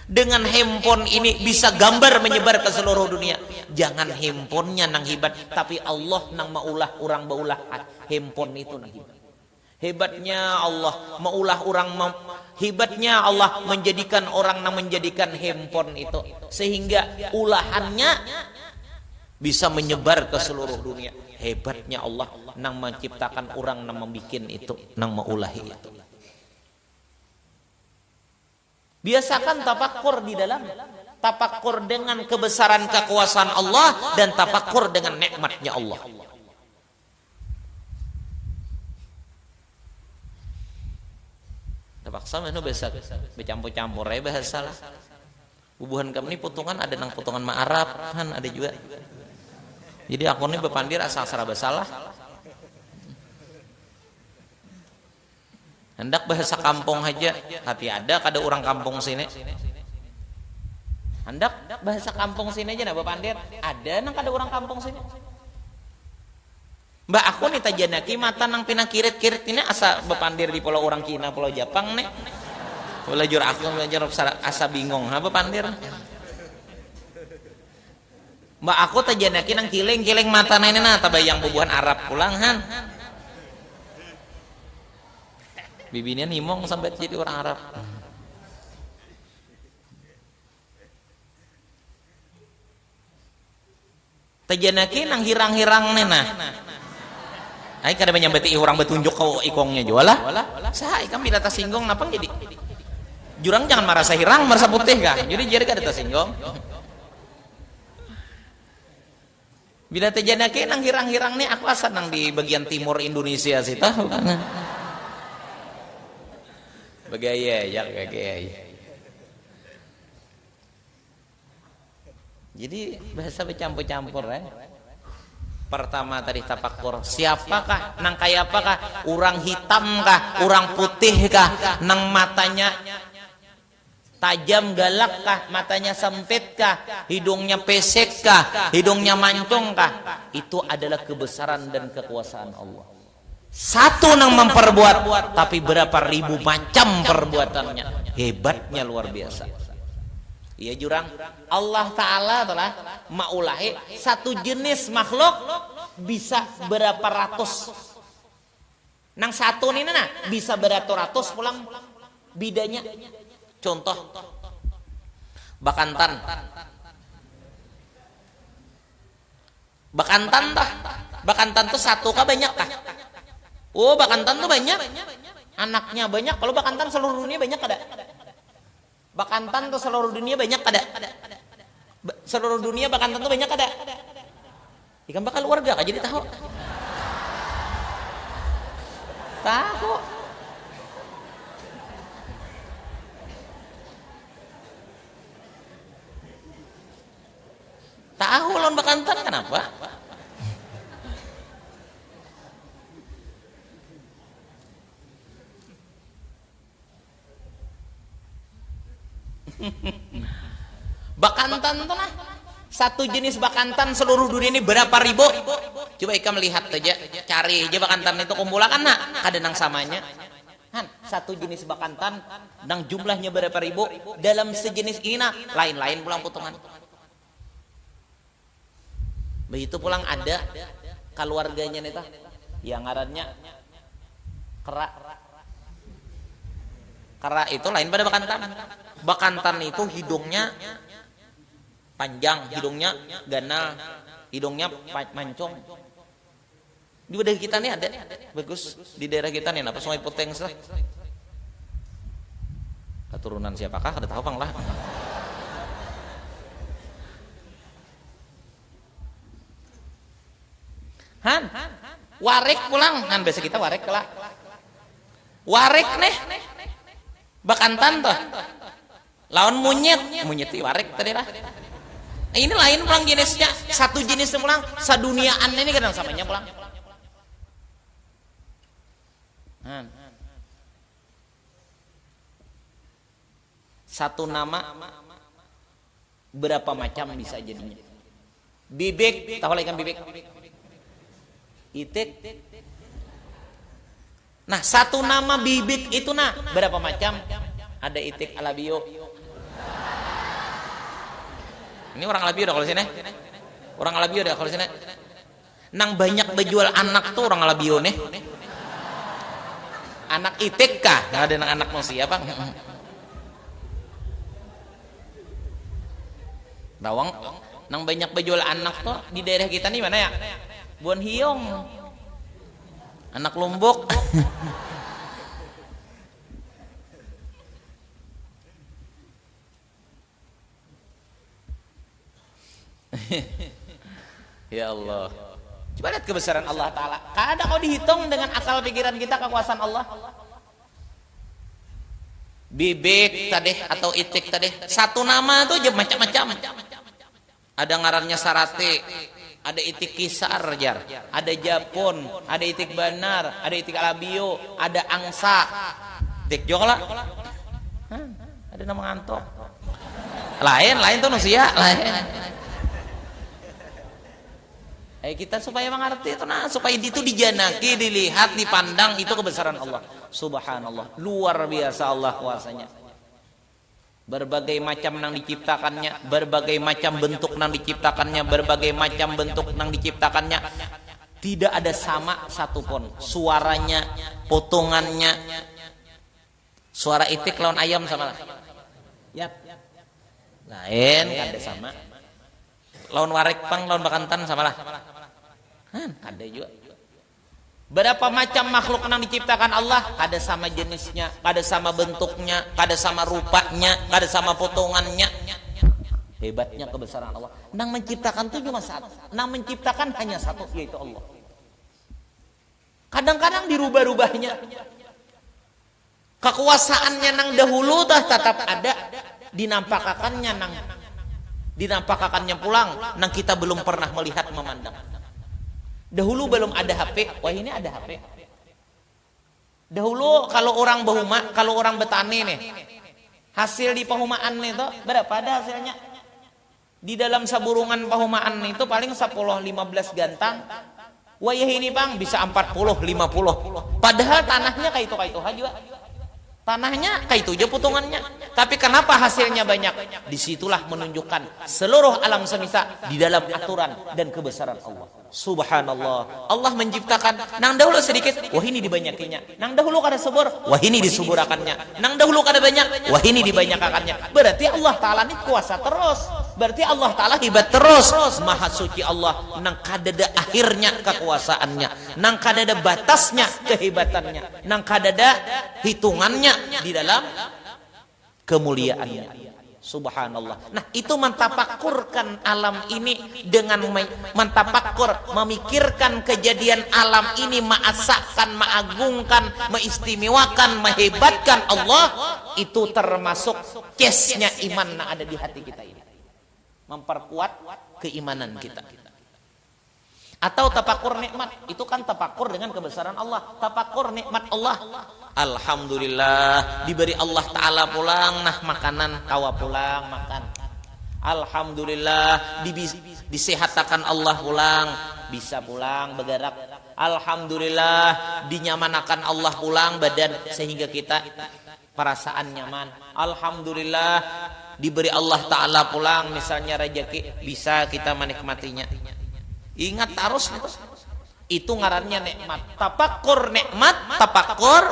Dengan handphone ini bisa gambar menyebar ke seluruh dunia. Jangan handphonenya nang hebat, tapi Allah nang maulah orang baulah handphone itu nang hebat. Hebatnya Allah maulah orang hebatnya Allah menjadikan orang nang menjadikan handphone itu sehingga ulahannya bisa menyebar ke seluruh dunia. Hebatnya Allah nang menciptakan orang nang membikin itu nang maulahi itu. Biasakan tafakur di dalam tafakur dengan kebesaran kekuasaan Allah dan tafakur dengan nikmatnya Allah. Terpaksa mana bisa bercampur-campur ya bahasa lah. Bubuhan kami putungan ada nang putungan ma Arab kan ada juga. Jadi aku ini bepandir asal serba salah. Hendak bahasa kampung aja, tapi ada kada orang kampung sini. Hendak bahasa kampung sini aja nah bepandir, ada nang kada orang kampung sini. Mbak aku nih tajanaki mata nang pina kirit-kirit ini asa bepandir di pulau orang Cina, pulau Jepang nih. Belajar aku belajar asa bingung, apa pandir? Mbak aku tajanaki nang kiling mata nene na tabayang bubuhan Arab pulang han. Bibinya nimong sampai jadi orang Arab. Tajanaki nang hirang-hirang nena. Ai kada menyambati orang betunjuk ke ikongnya jual lah. Sah ikam bila tasinggung napa jadi? Jurang jangan merasa hirang, merasa putih kah? Jadi kada tasinggung. Bila tajanaki nang hirang-hirang nih aku asal nang di bagian timur Indonesia sih tahu kan. Bagaya ya bagaya. Jadi bahasa bercampur-campur ya. Pertama tadi tapakur, siapakah nang kaya apakah? Orang hitam kah? Orang putih kah? Nang matanya tajam galak kah? Matanya sempit kah? Hidungnya pesek kah? Hidungnya mancung kah? Itu adalah kebesaran dan kekuasaan Allah. Satu nang memperbuat, tapi berapa ribu macam perbuatannya. Hebatnya luar biasa. Iya jurang, Allah Ta'ala telah maulahi satu jenis makhluk bisa berapa ratus. Nang satu ini nah bisa beratus-ratus pulang bidanya. Contoh Bakantan. Bakantan tuh satu kah banyak kah? Oh Bakantan tuh banyak. Anaknya banyak. Kalau Bakantan seluruh dunia banyak ada. Bakantan tuh seluruh dunia banyak ada. Seluruh dunia Bakantan tuh banyak ada. Ikan bakal warga kan jadi tahu. Tahu. Tahu lawan Bakantan kenapa? Bakantan tuh nah satu jenis Bakantan seluruh dunia ini berapa ribu? Coba ikam lihat aja, cari aja Bakantan itu kumpulakan nak ada nang samanya. Han, satu jenis Bakantan nang jumlahnya berapa ribu dalam sejenis ini nah lain-lain pulang potongan. Begitu pulang ada keluarganya nih yang ngarannya Kera itu lain pada Bakantan. Bakantan itu hidungnya panjang, hidungnya ganal, hidungnya mancung. Di daerah kita nih ada, bagus di daerah kita nih, apa Sungai Puteng lah. Keturunan siapakah? Kada tahu bang lah. Han, warek pulang, han biasa kita warek lah. Warek nih, Bakantan tuh. Lawan monyet itu warek tadi lah. Ini lain pulang jenisnya, satu jenis pulang, saduniaan ini kadang samanya pulang. Satu nama berapa macam bisa jadinya. Bibik, tahu ikan bibik? Itik. Nah, satu nama bibik itu nah berapa macam? Ada itik alabio. Ini orang alabio dah kalau sini. Orang alabio dah kalau sini. Nang banyak berjual anak tuh orang alabio nih. Anak itik kah? Nggak ada anak mau siapa? Rawang. Nang banyak berjual anak tuh di daerah kita nih mana ya? Buan Hiong. Anak Lombok. Ya Allah. Coba lihat kebesaran Allah Ta'ala. Kada kau dihitung dengan akal pikiran kita kekuasaan Allah. bibik tadi atau itik tadi, satu nama tuh aja macam-macam. Ada ngarannya sarate, ada itik kisar jar, ada japon, ada itik banar, ada itik alabio, ada angsa, itik jokla, ada nama ngantok, lain tuh nusia lain. Kita supaya mengerti itu, nah supaya itu dijanaki, dilihat, dipandang itu kebesaran Allah. Subhanallah, luar biasa Allah kuasanya. Berbagai macam nang diciptakannya, berbagai macam bentuk nang diciptakannya, berbagai macam bentuk nang diciptakannya. Tidak ada sama satupun. Suaranya, potongannya. Suara itik lawan ayam sama lah. Yap. Lain ada sama. Lawan warek pang, lawan bakantan sama lah. Ada juga. Berapa macam makhluk yang diciptakan Allah, ada sama jenisnya, ada sama bentuknya, ada sama rupanya, ada sama potongannya. Hebatnya kebesaran Allah. Nang menciptakan itu cuma satu. Nang menciptakan hanya satu, yaitu Allah. Kadang-kadang dirubah-rubahnya. Kekuasaannya nang dahulu tetap ada, dinampakakannya pulang, nang kita belum pernah melihat memandang. Dahulu belum ada HP, wah ini ada HP. Dahulu kalau orang bahuma, kalau orang betani nih, hasil di pahumaan itu berapa ada hasilnya? Di dalam saburungan pahumaan itu paling 10-15 gantang. Wah ya ini bang bisa 40-50. Padahal tanahnya kayak itu aja. Tanahnya kayak itu aja potongannya. Tapi kenapa hasilnya banyak? Disitulah menunjukkan seluruh alam semesta di dalam aturan dan kebesaran Allah. Subhanallah. Allah menciptakan nang dahulu sedikit, wah ini dibanyakinya. Nang dahulu kada subur, wah ini disuburakannya. Nang dahulu kada banyak, wah ini dibanyakannya. Berarti Allah Ta'ala ini kuasa terus. Berarti Allah Ta'ala hebat terus. Maha suci Allah. Nang kadada akhirnya kekuasaannya. Nang kadada batasnya kehebatannya. Nang kadada hitungannya di dalam kemuliaannya. Subhanallah. Nah itu mentapakkurkan alam ini dengan mentapakkur, memikirkan kejadian alam ini, maasakan, mengagungkan, meistimewakan, menghebatkan Allah. Itu termasuk case-nya iman yang ada di hati kita ini. Memperkuat keimanan kita. Atau tapakur nikmat, itu kan tapakur dengan kebesaran Allah. Tapakur nikmat Allah. Alhamdulillah diberi Allah Ta'ala pulang, nah makanan kawa pulang makan. Alhamdulillah disehatakan Allah pulang, bisa pulang bergerak. Alhamdulillah dinyamanakan Allah pulang badan sehingga kita perasaan nyaman. Alhamdulillah diberi Allah Ta'ala pulang misalnya rezeki, bisa kita menikmatinya. Ingat terus itu ngarannya nikmat. Tapakur nikmat, tapakur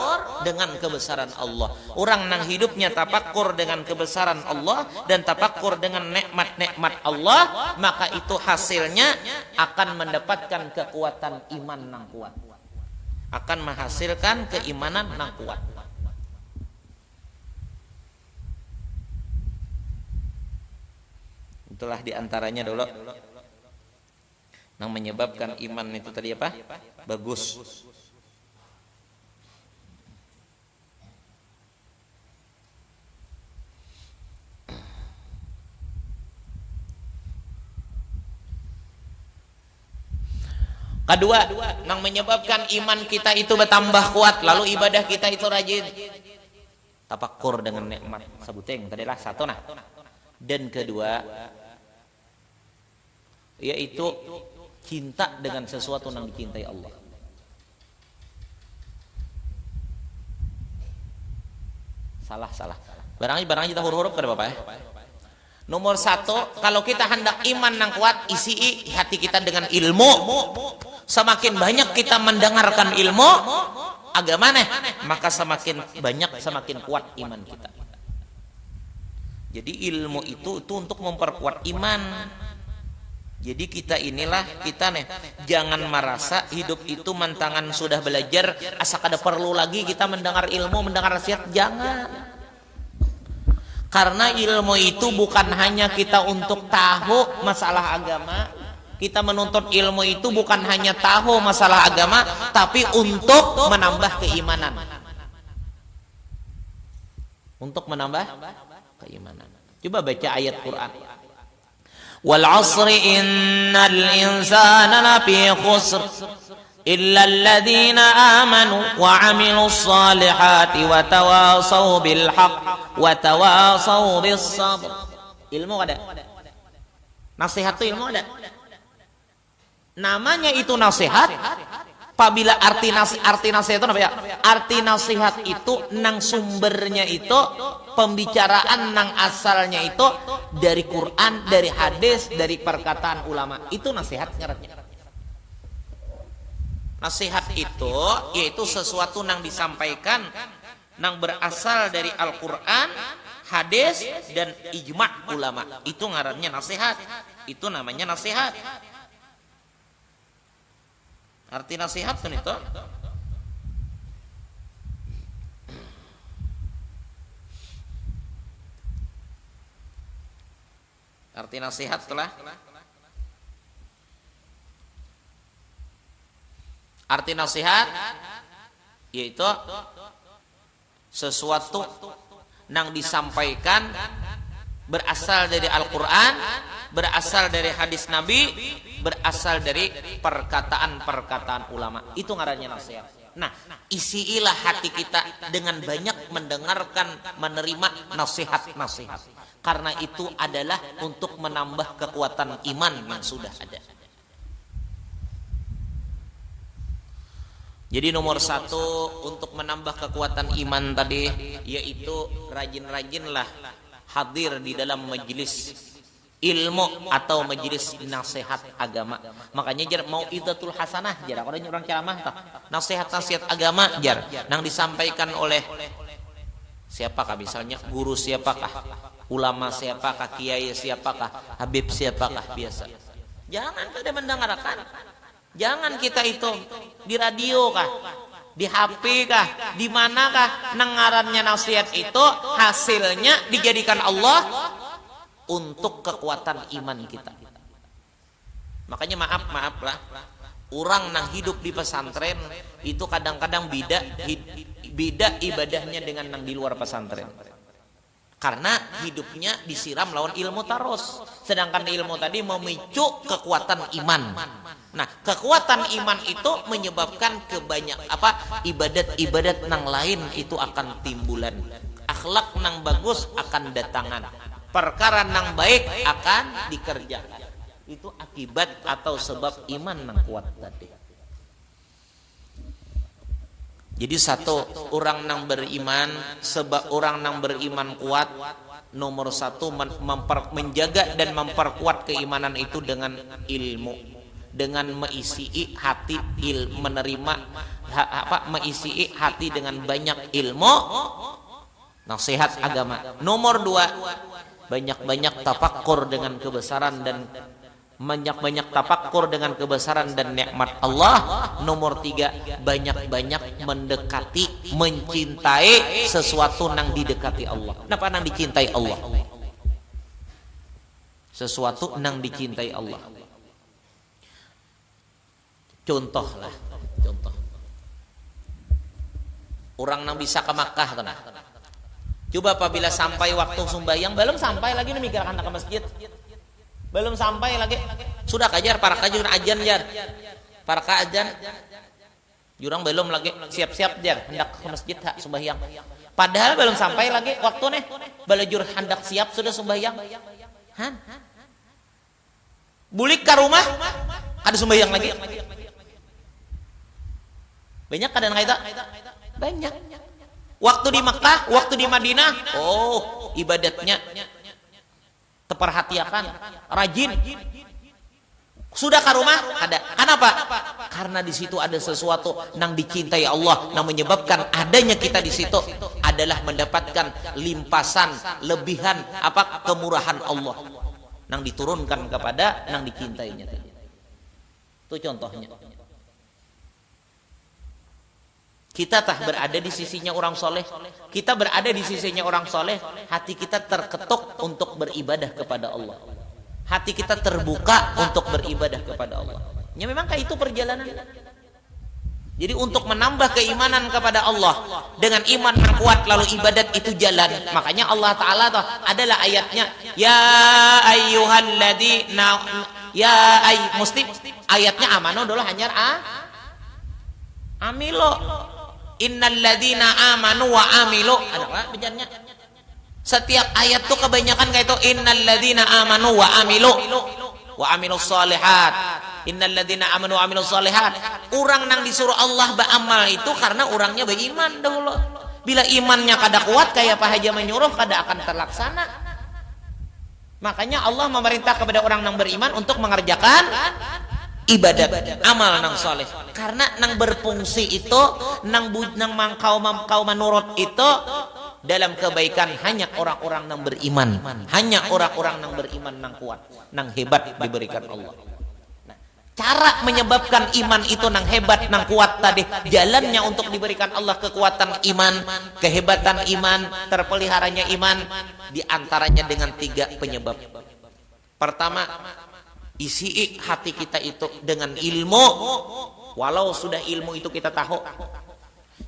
dengan kebesaran Allah. Orang nang hidupnya tapakur dengan kebesaran Allah dan tapakur dengan nikmat-nikmat Allah, maka itu hasilnya akan mendapatkan kekuatan iman nang kuat. Akan menghasilkan keimanan nang kuat. Itulah diantaranya dulu yang menyebabkan iman itu tadi apa? Bagus. Kedua, yang menyebabkan iman kita itu bertambah kuat, lalu ibadah kita itu rajin. Tafakur dengan nikmat sebuteng tadilah satu nah. Dan kedua yaitu cinta dengan sesuatu yang dicintai Allah. Salah. Barangnya kita huruf-huruf kada Bapak ya. Nomor satu, kalau kita hendak iman yang kuat, isi hati kita dengan ilmu. Semakin banyak kita mendengarkan ilmu agama maka semakin banyak, semakin kuat iman kita. Jadi ilmu itu untuk memperkuat iman. Jadi kita jangan merasa hidup itu mentangan sudah belajar asa kada perlu lagi kita mendengar ilmu, mendengar nasihat, jangan. Karena ilmu itu bukan hanya kita untuk tahu masalah agama. Kita menuntut ilmu itu bukan hanya tahu masalah agama, tapi untuk menambah keimanan. untuk menambah keimanan. Coba baca ayat Quran. Wal 'asri innal insana lafi khusr illa alladhina amanu wa 'amilus salihati wa tawasaw bil haqq wa tawasaw bis sabr. Ilmu ada. Nasihat itu ilmu ada. Namanya itu nasihat. Apabila arti nasihat itu apa ya? Arti nasihat itu nang sumbernya itu pembicaraan nang asalnya itu dari Quran, dari hadis, dari perkataan ulama. Itu nasihat ngarannya. Nasihat itu yaitu sesuatu nang disampaikan nang berasal dari Al-Qur'an, hadis dan ijma' ulama. Itu ngarannya nasihat. Itu namanya nasihat. Arti nasihat kan itu arti nasihat telah arti nasihat yaitu sesuatu yang disampaikan berasal dari Al-Quran, berasal dari hadis Nabi, berasal dari perkataan-perkataan ulama. Itu ngarannya nasihat. Nah, isiilah hati kita dengan banyak mendengarkan, menerima nasihat-nasihat. Karena itu adalah untuk menambah kekuatan iman yang sudah ada. Jadi nomor satu untuk menambah kekuatan iman tadi yaitu rajin-rajinlah hadir di dalam majelis ilmu atau majelis nasihat agama. Makanya jar mau idatul hasanah jar orang ceramah tah nasihat-nasihat agama jar nang disampaikan oleh siapakah misalnya guru siapakah, ulama siapakah, kiai siapakah, habib siapakah biasa. Jangan kada mendengarkan. Jangan kita itu di radio kah, di HP kah, di manakah nengarannya nasihat itu hasilnya dijadikan Allah untuk kekuatan iman kita. Makanya maaflah orang nang hidup di pesantren itu kadang-kadang beda ibadahnya dengan nang di luar pesantren. Karena hidupnya disiram lawan ilmu terus, sedangkan ilmu tadi memicu kekuatan iman. Nah, kekuatan iman itu menyebabkan ibadat-ibadat nang lain itu akan timbulan. Akhlak nang bagus akan datangan. Perkara nang baik akan dikerjakan. Itu akibat atau sebab iman nang kuat tadi. Jadi satu, orang nang beriman, sebab orang nang beriman kuat, nomor satu menjaga dan memperkuat keimanan itu dengan ilmu. Dengan meisi hati meisi hati dengan banyak ilmu nasihat agama. Nomor dua, banyak-banyak tafakkur dengan kebesaran dan banyak-banyak tafakkur dengan kebesaran dan nikmat Allah. Nomor tiga, banyak-banyak mendekati, mencintai sesuatu nang didekati Allah. Kenapa nang dicintai Allah? Sesuatu nang dicintai Allah. Contoh. Orang nang bisa ke Makkah tenang. Coba apabila sampai waktu sembahyang belum sampai lagi memikirkan ke masjid. Belum sampai lagi sudah kajar para kajar ajan jar. Para kajan jurang belum lagi siap-siap jar hendak ke masjid hak sembahyang. Padahal belum sampai lagi waktu nih balajur hendak siap sudah sembahyang. Han. Bulik ke rumah ada sembahyang lagi. Banyak kadang kita banyak. Waktu di Makkah, waktu di Madinah, ibadatnya terperhatikan, rajin. Sudah ke rumah ada. Kenapa? Karena di situ ada sesuatu yang dicintai Allah, yang menyebabkan adanya kita di situ adalah mendapatkan limpasan, lebihan kemurahan Allah yang diturunkan kepada yang dicintainya. Itu contohnya. Kita tah berada di sisinya orang soleh. Kita berada di sisinya orang soleh. Hati kita terketuk untuk beribadah kepada Allah. Hati kita terbuka untuk beribadah kepada Allah. Ya memang kayak itu perjalanan. Jadi untuk menambah keimanan kepada Allah dengan iman yang kuat lalu ibadat itu jalan. Makanya Allah Ta'ala adalah ayatnya ya ayyuhalladzina mesti ayatnya amanu dulu hanyar amilo innalladzina amanu wa amilu ada apa bicaranya setiap ayat tuh kebanyakan kayak itu innalladzina amanu wa amilus shalihat innalladzina amanu wa amilus shalihat. Orang nang disuruh Allah beramal itu karena orangnya beriman dahulu. Bila imannya kada kuat kayak Pak Haji menyuruh kada akan terlaksana. Makanya Allah memerintah kepada orang nang beriman untuk mengerjakan ibadat amal nang soleh. Karena nang berfungsi itu nang kau menurut itu dalam kebaikan hanya orang-orang nang beriman. Hanya orang-orang nang beriman nang kuat, nang hebat diberikan Allah. Cara menyebabkan iman itu nang hebat, nang kuat tadi, jalannya untuk diberikan Allah kekuatan iman, kehebatan iman, terpeliharanya iman, diantaranya dengan 3 penyebab. Pertama, isi hati kita itu dengan ilmu, walau sudah ilmu itu kita tahu.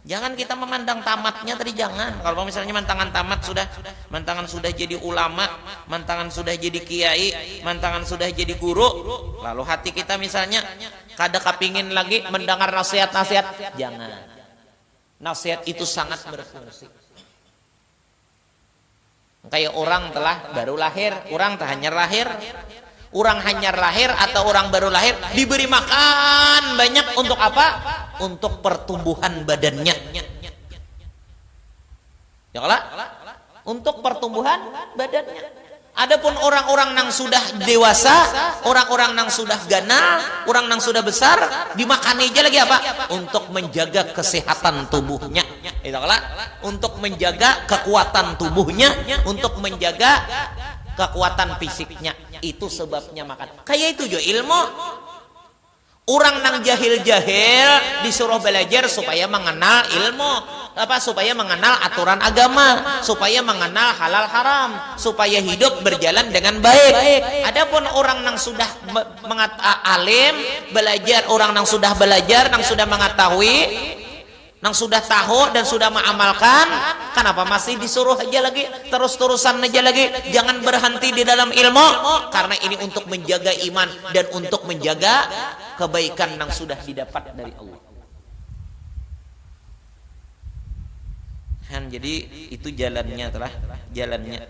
Jangan kita memandang tamatnya tadi, jangan. Kalau misalnya mantangan tamat mantangan sudah jadi ulama, mantangan sudah jadi kiai, mantangan sudah jadi guru, lalu hati kita misalnya kada kepingin lagi mendengar nasihat-nasihat, jangan. Nasihat itu sangat berfungsi. Kayak orang telah baru lahir, orang tak hanya lahir. Orang hanya lahir atau orang baru lahir diberi makan banyak untuk apa? Untuk pertumbuhan badannya. Ya kalau untuk pertumbuhan badannya. Adapun orang-orang yang sudah dewasa, orang-orang yang sudah ganal, orang yang sudah besar, dimakan aja lagi apa? Untuk menjaga kesehatan tubuhnya. Ya kalau untuk menjaga kekuatan tubuhnya, untuk menjaga kekuatan fisiknya. Itu sebabnya makan. Kayak itu juga ilmu. Orang nang jahil-jahil disuruh belajar supaya mengenal ilmu, supaya mengenal aturan agama, supaya mengenal halal haram, supaya hidup berjalan dengan baik. Adapun orang nang sudah alim belajar, orang nang sudah belajar, nang sudah mengetahui, nang sudah tahu dan sudah mengamalkan, kenapa masih disuruh aja lagi, terus-terusan aja lagi? Jangan berhenti di dalam ilmu, karena ini untuk menjaga iman dan untuk menjaga kebaikan yang sudah didapat dari Allah. Jadi itu jalannya jalannya.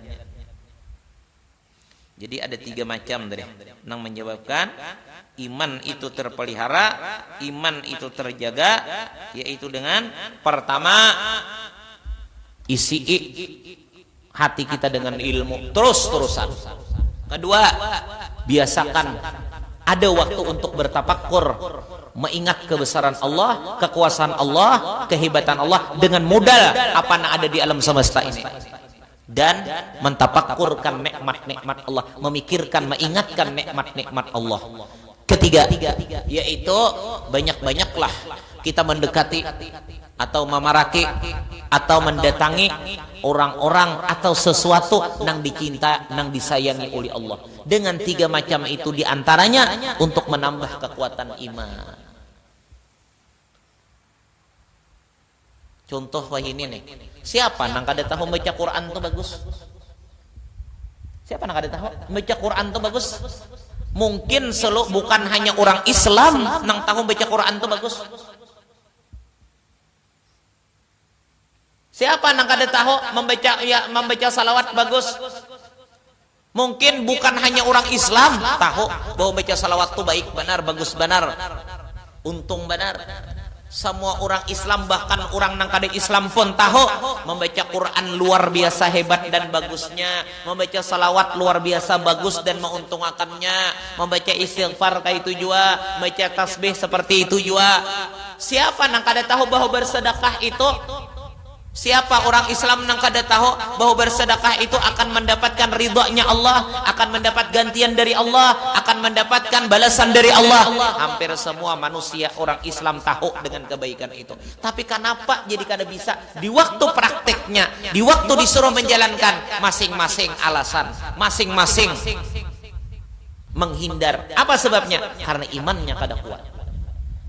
Jadi ada 3 macam dari yang menyebabkan iman itu terpelihara, iman itu terjaga, yaitu dengan pertama isi hati kita dengan ilmu terus-terusan. Kedua, biasakan ada waktu untuk bertafakkur, mengingat kebesaran Allah, kekuasaan Allah, kehebatan Allah dengan modal apa yang ada di alam semesta ini. Dan mentafakkurkan nikmat-nikmat Allah, memikirkan, mengingatkan nikmat-nikmat Allah. Ketiga, yaitu banyak-banyaklah kita mendekati atau memaraki atau mendatangi orang-orang atau sesuatu yang dicinta, yang disayangi oleh Allah. Dengan 3 macam itu diantaranya untuk menambah kekuatan iman. Contoh wah ini nih. Siapa nang kada tahu baca Quran tuh bagus? Siapa nang kada tahu baca Quran tuh bagus? Mungkin bukan hanya orang Islam nang tahu baca Quran tuh bagus. Siapa nang kada tahu membaca salawat bagus? Mungkin bukan hanya orang Islam tahu bahwa baca salawat tuh baik benar, bagus benar, untung benar. Semua orang Islam, bahkan orang nang kada Islam pun tahu membaca Quran luar biasa hebat dan bagusnya, membaca salawat luar biasa bagus dan menguntungkannya, membaca istighfar kayak itu juga, membaca tasbih seperti itu juga. Siapa nang kada tahu bahwa bersedekah itu? Siapa orang Islam yang kada tahu bahwa bersedekah itu akan mendapatkan ridhonya Allah, akan mendapat gantian dari Allah, akan mendapatkan balasan dari Allah? Hampir semua manusia orang Islam tahu dengan kebaikan itu. Tapi kenapa jadi kada bisa? Di waktu prakteknya, di waktu disuruh menjalankan, masing-masing alasan, masing-masing menghindar. Apa sebabnya? Karena imannya kada kuat.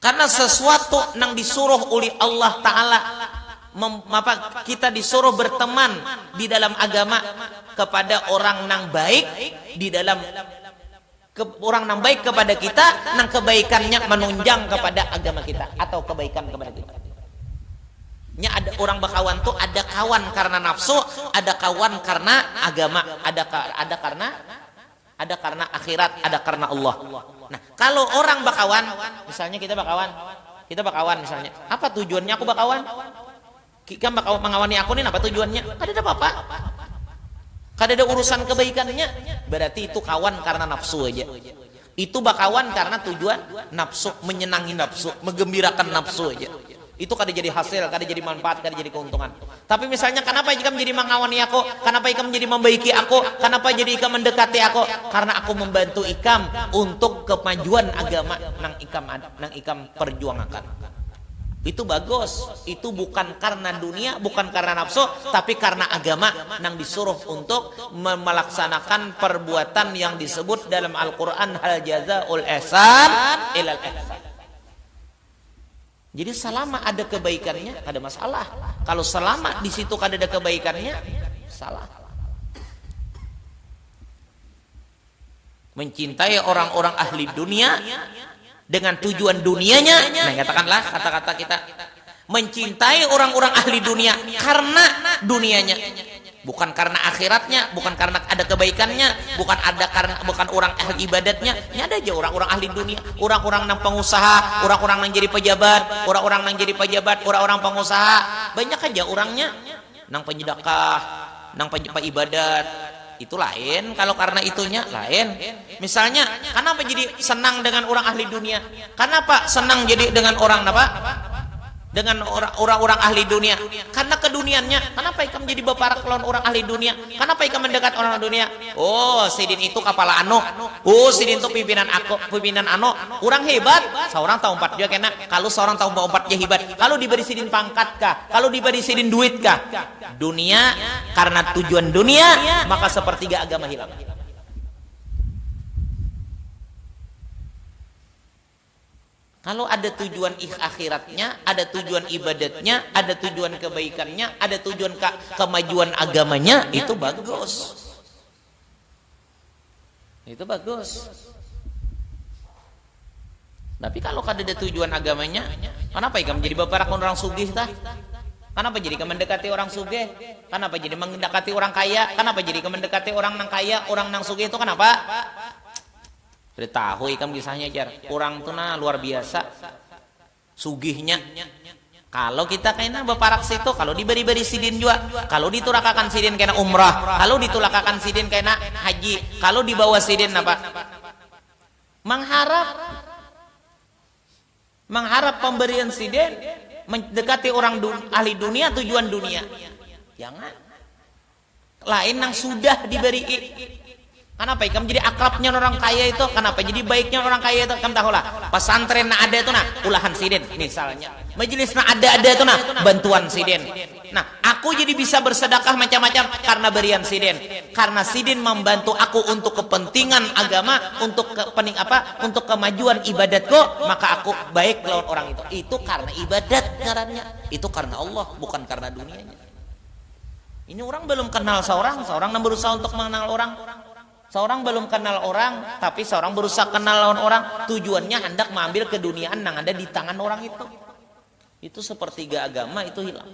Karena sesuatu yang disuruh oleh Allah Ta'ala, kita disuruh berteman di dalam agama kepada orang yang baik, di dalam orang yang baik kepada kita, yang kebaikannya menunjang kepada agama kita atau kebaikan kepada kita. Ada orang bakawan tuh, ada kawan karena nafsu, ada kawan karena agama, ada karena akhirat, ada karena Allah. Nah, kalau orang bakawan, misalnya kita bakawan misalnya, apa tujuannya aku bakawan? Kita bakawan mengawani aku ini apa tujuannya? Kada ada apa-apa, kada ada urusan kebaikannya, berarti itu kawan karena nafsu aja. Itu bakawan karena tujuan nafsu, menyenangi nafsu, menggembirakan nafsu aja. Itu kada jadi hasil, kada jadi manfaat, kada jadi keuntungan. Tapi misalnya, kenapa jika menjadi mengawani aku? Kenapa ikam menjadi membaiki aku? Kenapa jadi ikam mendekati aku? Karena aku membantu ikam untuk kemajuan agama nang ikam perjuangkan. Itu bagus. Itu bukan karena dunia, bukan karena nafsu, tapi karena agama nang disuruh untuk melaksanakan perbuatan yang disebut dalam Al-Qur'an, hal jazaa'ul ihsan ilal ihsan. Jadi selama ada kebaikannya ada masalah. Kalau selama di situ kada ada kebaikannya, salah. Mencintai orang-orang ahli dunia dengan tujuan dunianya. Nah, katakanlah kata-kata kita, mencintai orang-orang ahli dunia karena dunianya, bukan karena akhiratnya, bukan karena ada kebaikannya, bukan orang ahli ibadatnya. Ini ada aja orang-orang ahli dunia, orang-orang nang pengusaha, orang-orang nang jadi pejabat, orang-orang pengusaha, banyak aja orangnya nang penyedekah, nang ibadat. Itu lain. Kalau karena itunya lain. Misalnya, kenapa jadi senang dengan orang ahli dunia? Kenapa senang jadi dengan orang apa? Dengan orang-orang ahli dunia, karena keduniannya. Kenapa ikam jadi baparak lawan orang ahli dunia? Kenapa ikam mendekat orang dunia? Oh, sidin itu kepala ano. Oh, sidin itu pimpinan ano. Orang hebat, seorang tahu empat juga kena. Kalau seorang tahu empat dia hebat. Kalau diberi sidin pangkat kah? Kalau diberi sidin duit kah? Dunia, karena tujuan dunia, maka sepertiga agama hilang. Kalau ada tujuan akhiratnya, ada tujuan ibadatnya, ada tujuan kebaikannya, ada tujuan kemajuan agamanya, itu bagus. Itu bagus. Tapi kalau kada ada tujuan agamanya, kenapa ikam menjadi baparak orang sugih tah? Kenapa jadi ikam mendekati orang sugih? Kenapa jadi mendekati orang kaya? Kenapa jadi ikam mendekati orang nang kaya, orang nang sugih itu kenapa? Sudah tahu ikam kisahnya jar. Orang tuh luar biasa sugihnya. Kalau kita kena baparak situ, kalau diberi sidin juga, kalau diturakakan sidin kena umrah, kalau ditulakakan sidin kena haji, kalau dibawa sidin apa? Mengharap pemberian sidin, mendekati orang ahli dunia, tujuan dunia. Jangan. Lain yang sudah diberi. Kenapa ikam jadi akrabnya orang kaya itu? Kenapa jadi baiknya orang kaya itu? Kamu tahu lah, pesantren na ada itu ulahan sidin misalnya, majelis na ada itu bantuan sidin. Nah, aku jadi bisa bersedekah macam-macam karena berian sidin, karena sidin membantu aku untuk kepentingan agama, untuk untuk kemajuan ibadatku, maka aku baik lawan orang itu. Itu karena ibadat ngarannya, itu karena Allah, bukan karena dunianya. Ini orang belum kenal seorang yang berusaha untuk mengenal orang. Seorang belum kenal orang, tapi seorang berusaha kenal lawan orang. Tujuannya hendak mengambil keduniaan yang ada di tangan orang itu. Itu sepertiga agama itu hilang.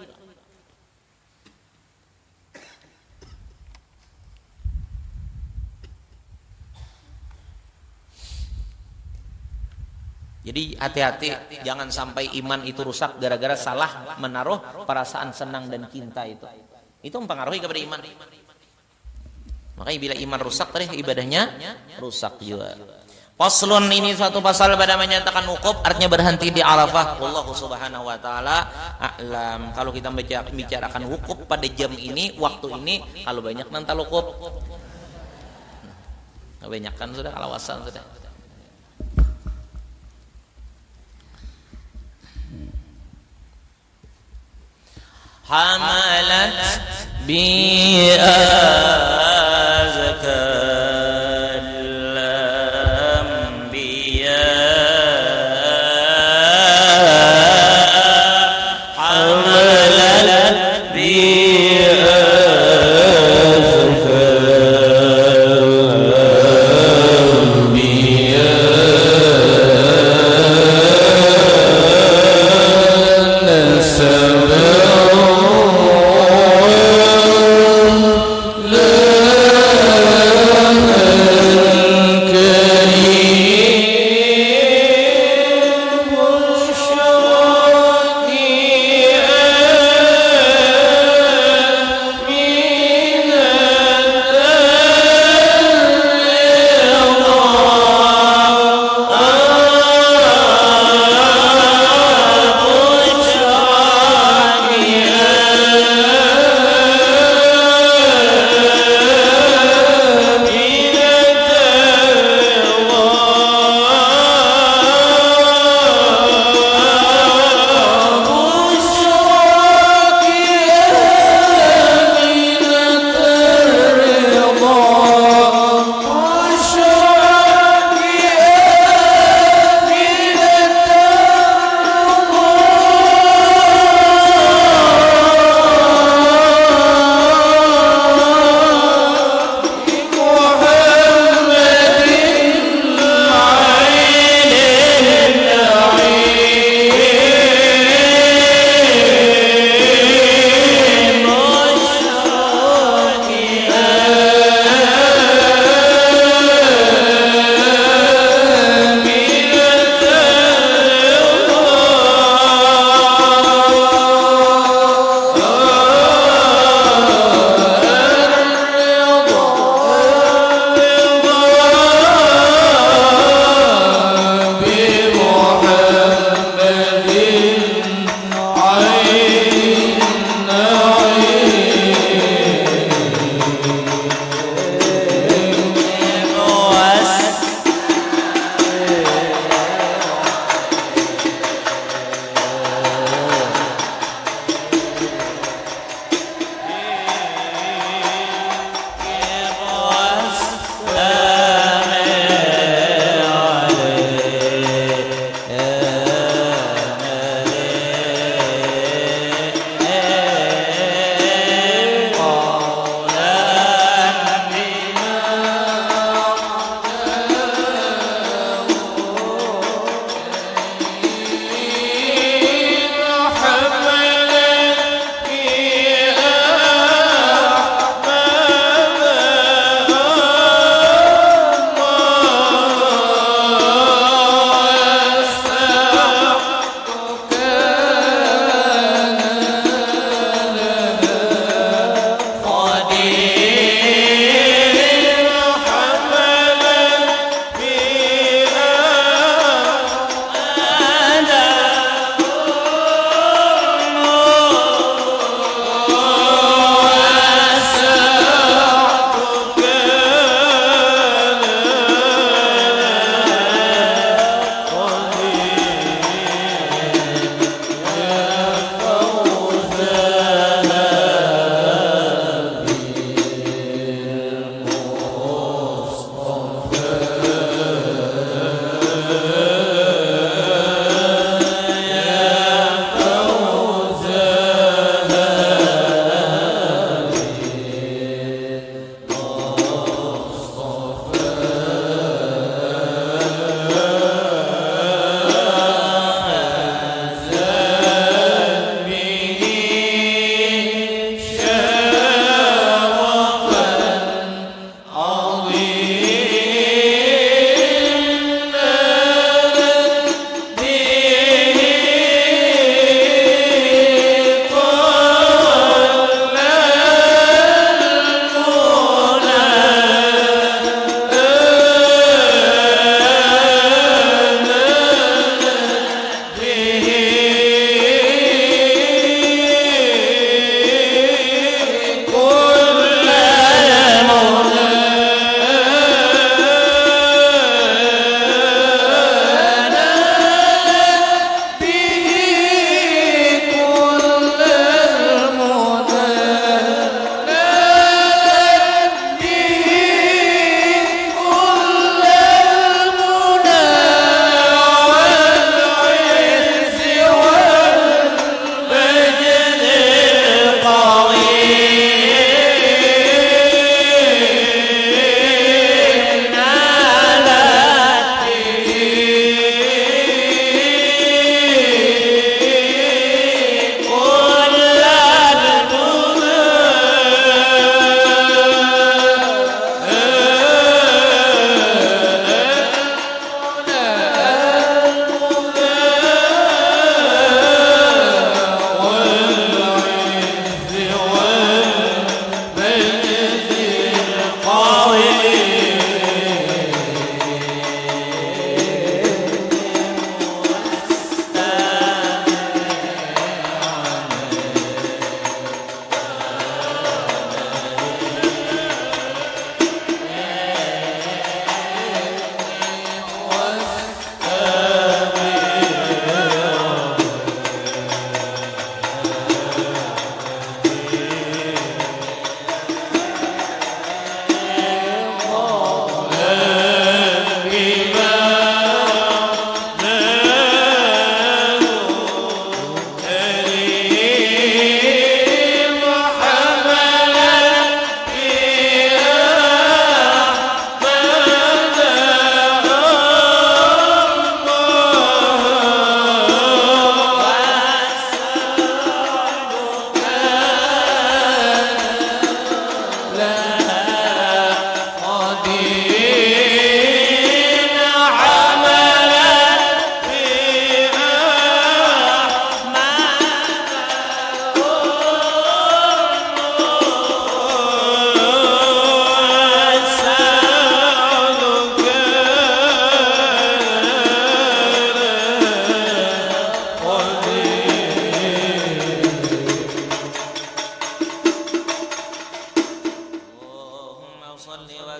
Jadi hati-hati, jangan sampai iman itu rusak gara-gara salah menaruh perasaan senang dan cinta itu. Itu mempengaruhi kepada iman. Makanya bila iman rusak, tadi ibadahnya rusak juga. Faslun, ini suatu pasal pada menyatakan wukuf, artinya berhenti di Arafah. Wallahu subhanahu wa ta'ala a'lam. Kalau kita bicarakan wukuf pada jam ini, waktu ini, kalau banyak nanti wukuf. Kebanyakan sudah, kalawasan sudah. Hamalat bi'azkal anbiya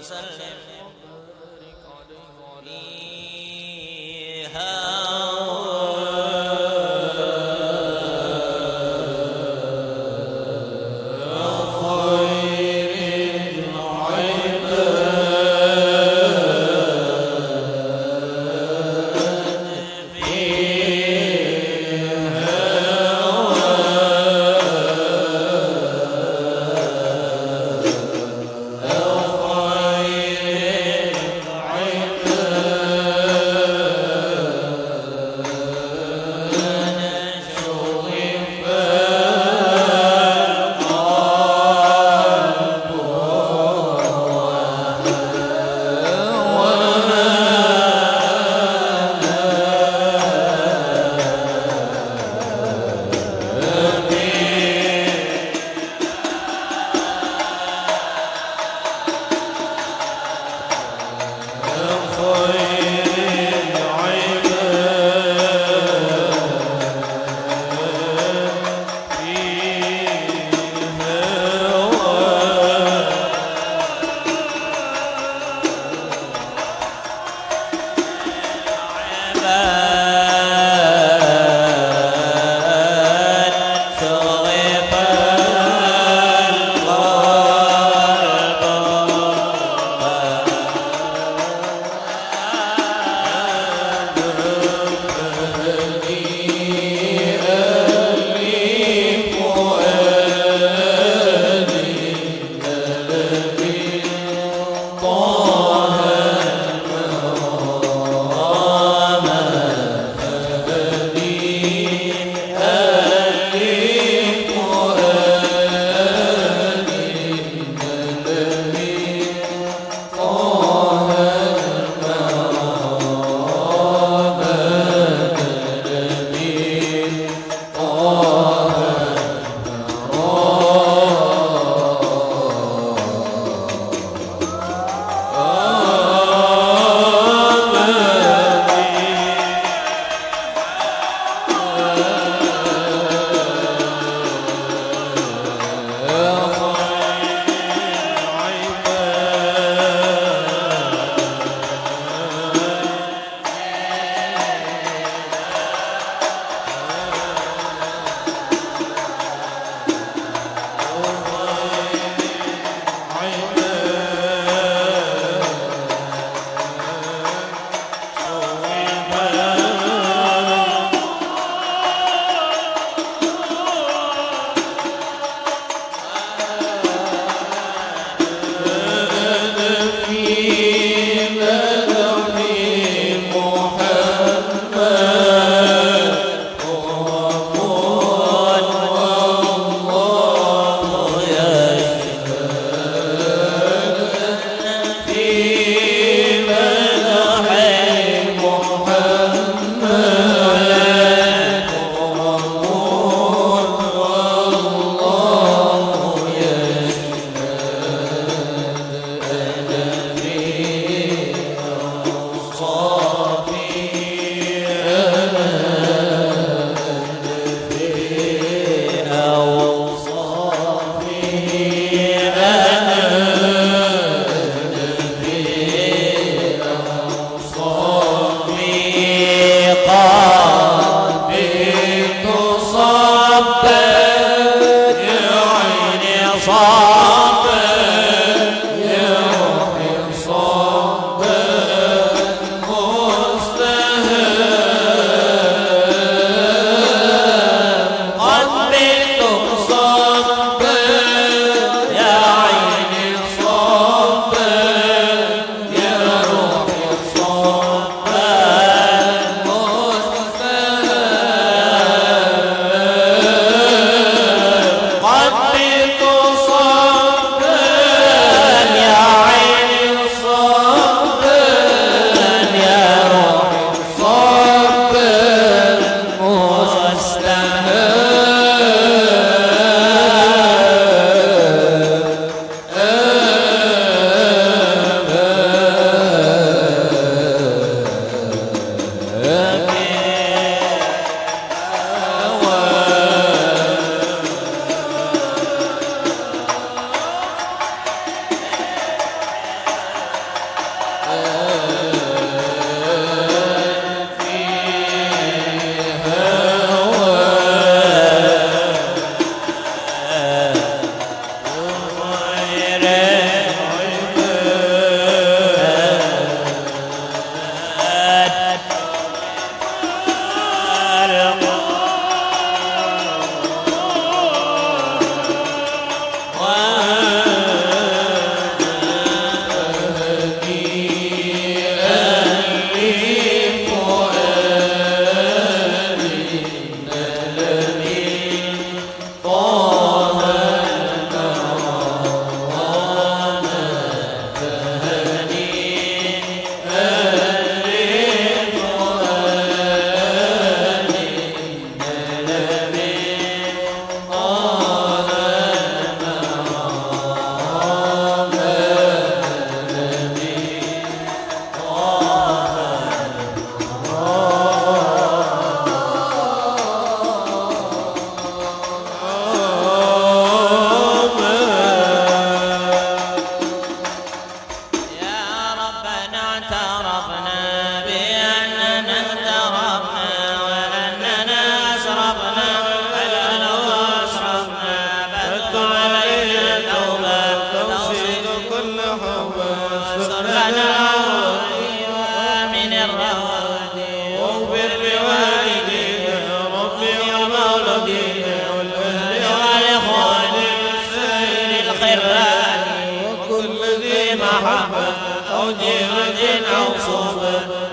وسلم فيها
خير العباد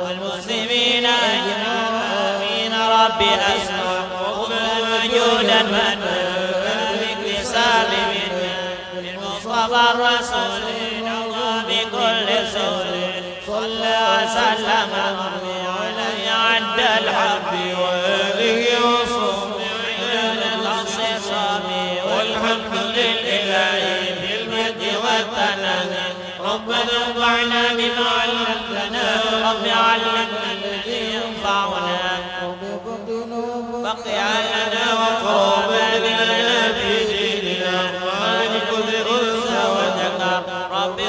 والمسلمين أجمعين ربي أسمع وجودا باكتساب للمصطفى الرسول بكل سور صلى وسلم عليه عد الحب وآله وصحبه عند الانتصاب والحمد لله بالمجد والثناء ربنا انفعنا بما علمتنا رب علمنا الذي ينفعنا بقي لنا وقرب لنا في ديننا مالك الأنثى وذكر رب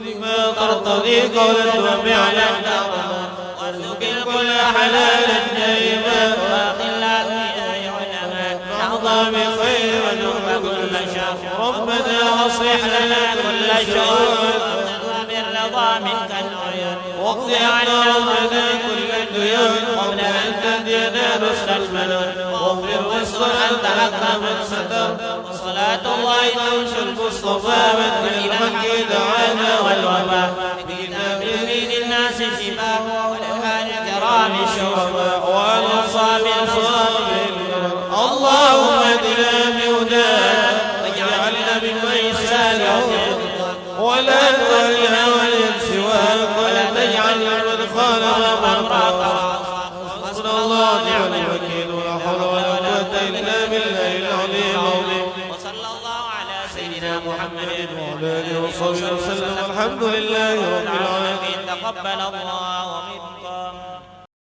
لما ترتضي قولا وفعلا وارزق الكل حلالا طيبا واخلا يا علماء نحظى بخير ونحب كل شر ربنا اصلح لنا كل شر بالرضا منك العيون واقض عنا ربنا كل الديون قبل ان تهدينا رشد المنون واغفر واستر انت حق من ستر وصلاه الله تنشر المصطفى من كل الحق دعانا والوباء بكتاب يريد الناس شفاء والأهل الكرام الشرفاء والأصحاب الصابرين اللهم اهدنا بهداك واجعلنا ممن يسالك ولا تولنا وليا سواك ولا تجعلنا من خالف امرك حسبنا الله ونعم الوكيل ولا حول ولا قوه الا بالله العلي العظيم وصلى الله على سيدنا محمد وعلى اله وصحبه وسلم الحمد لله رب العالمين تقبل الله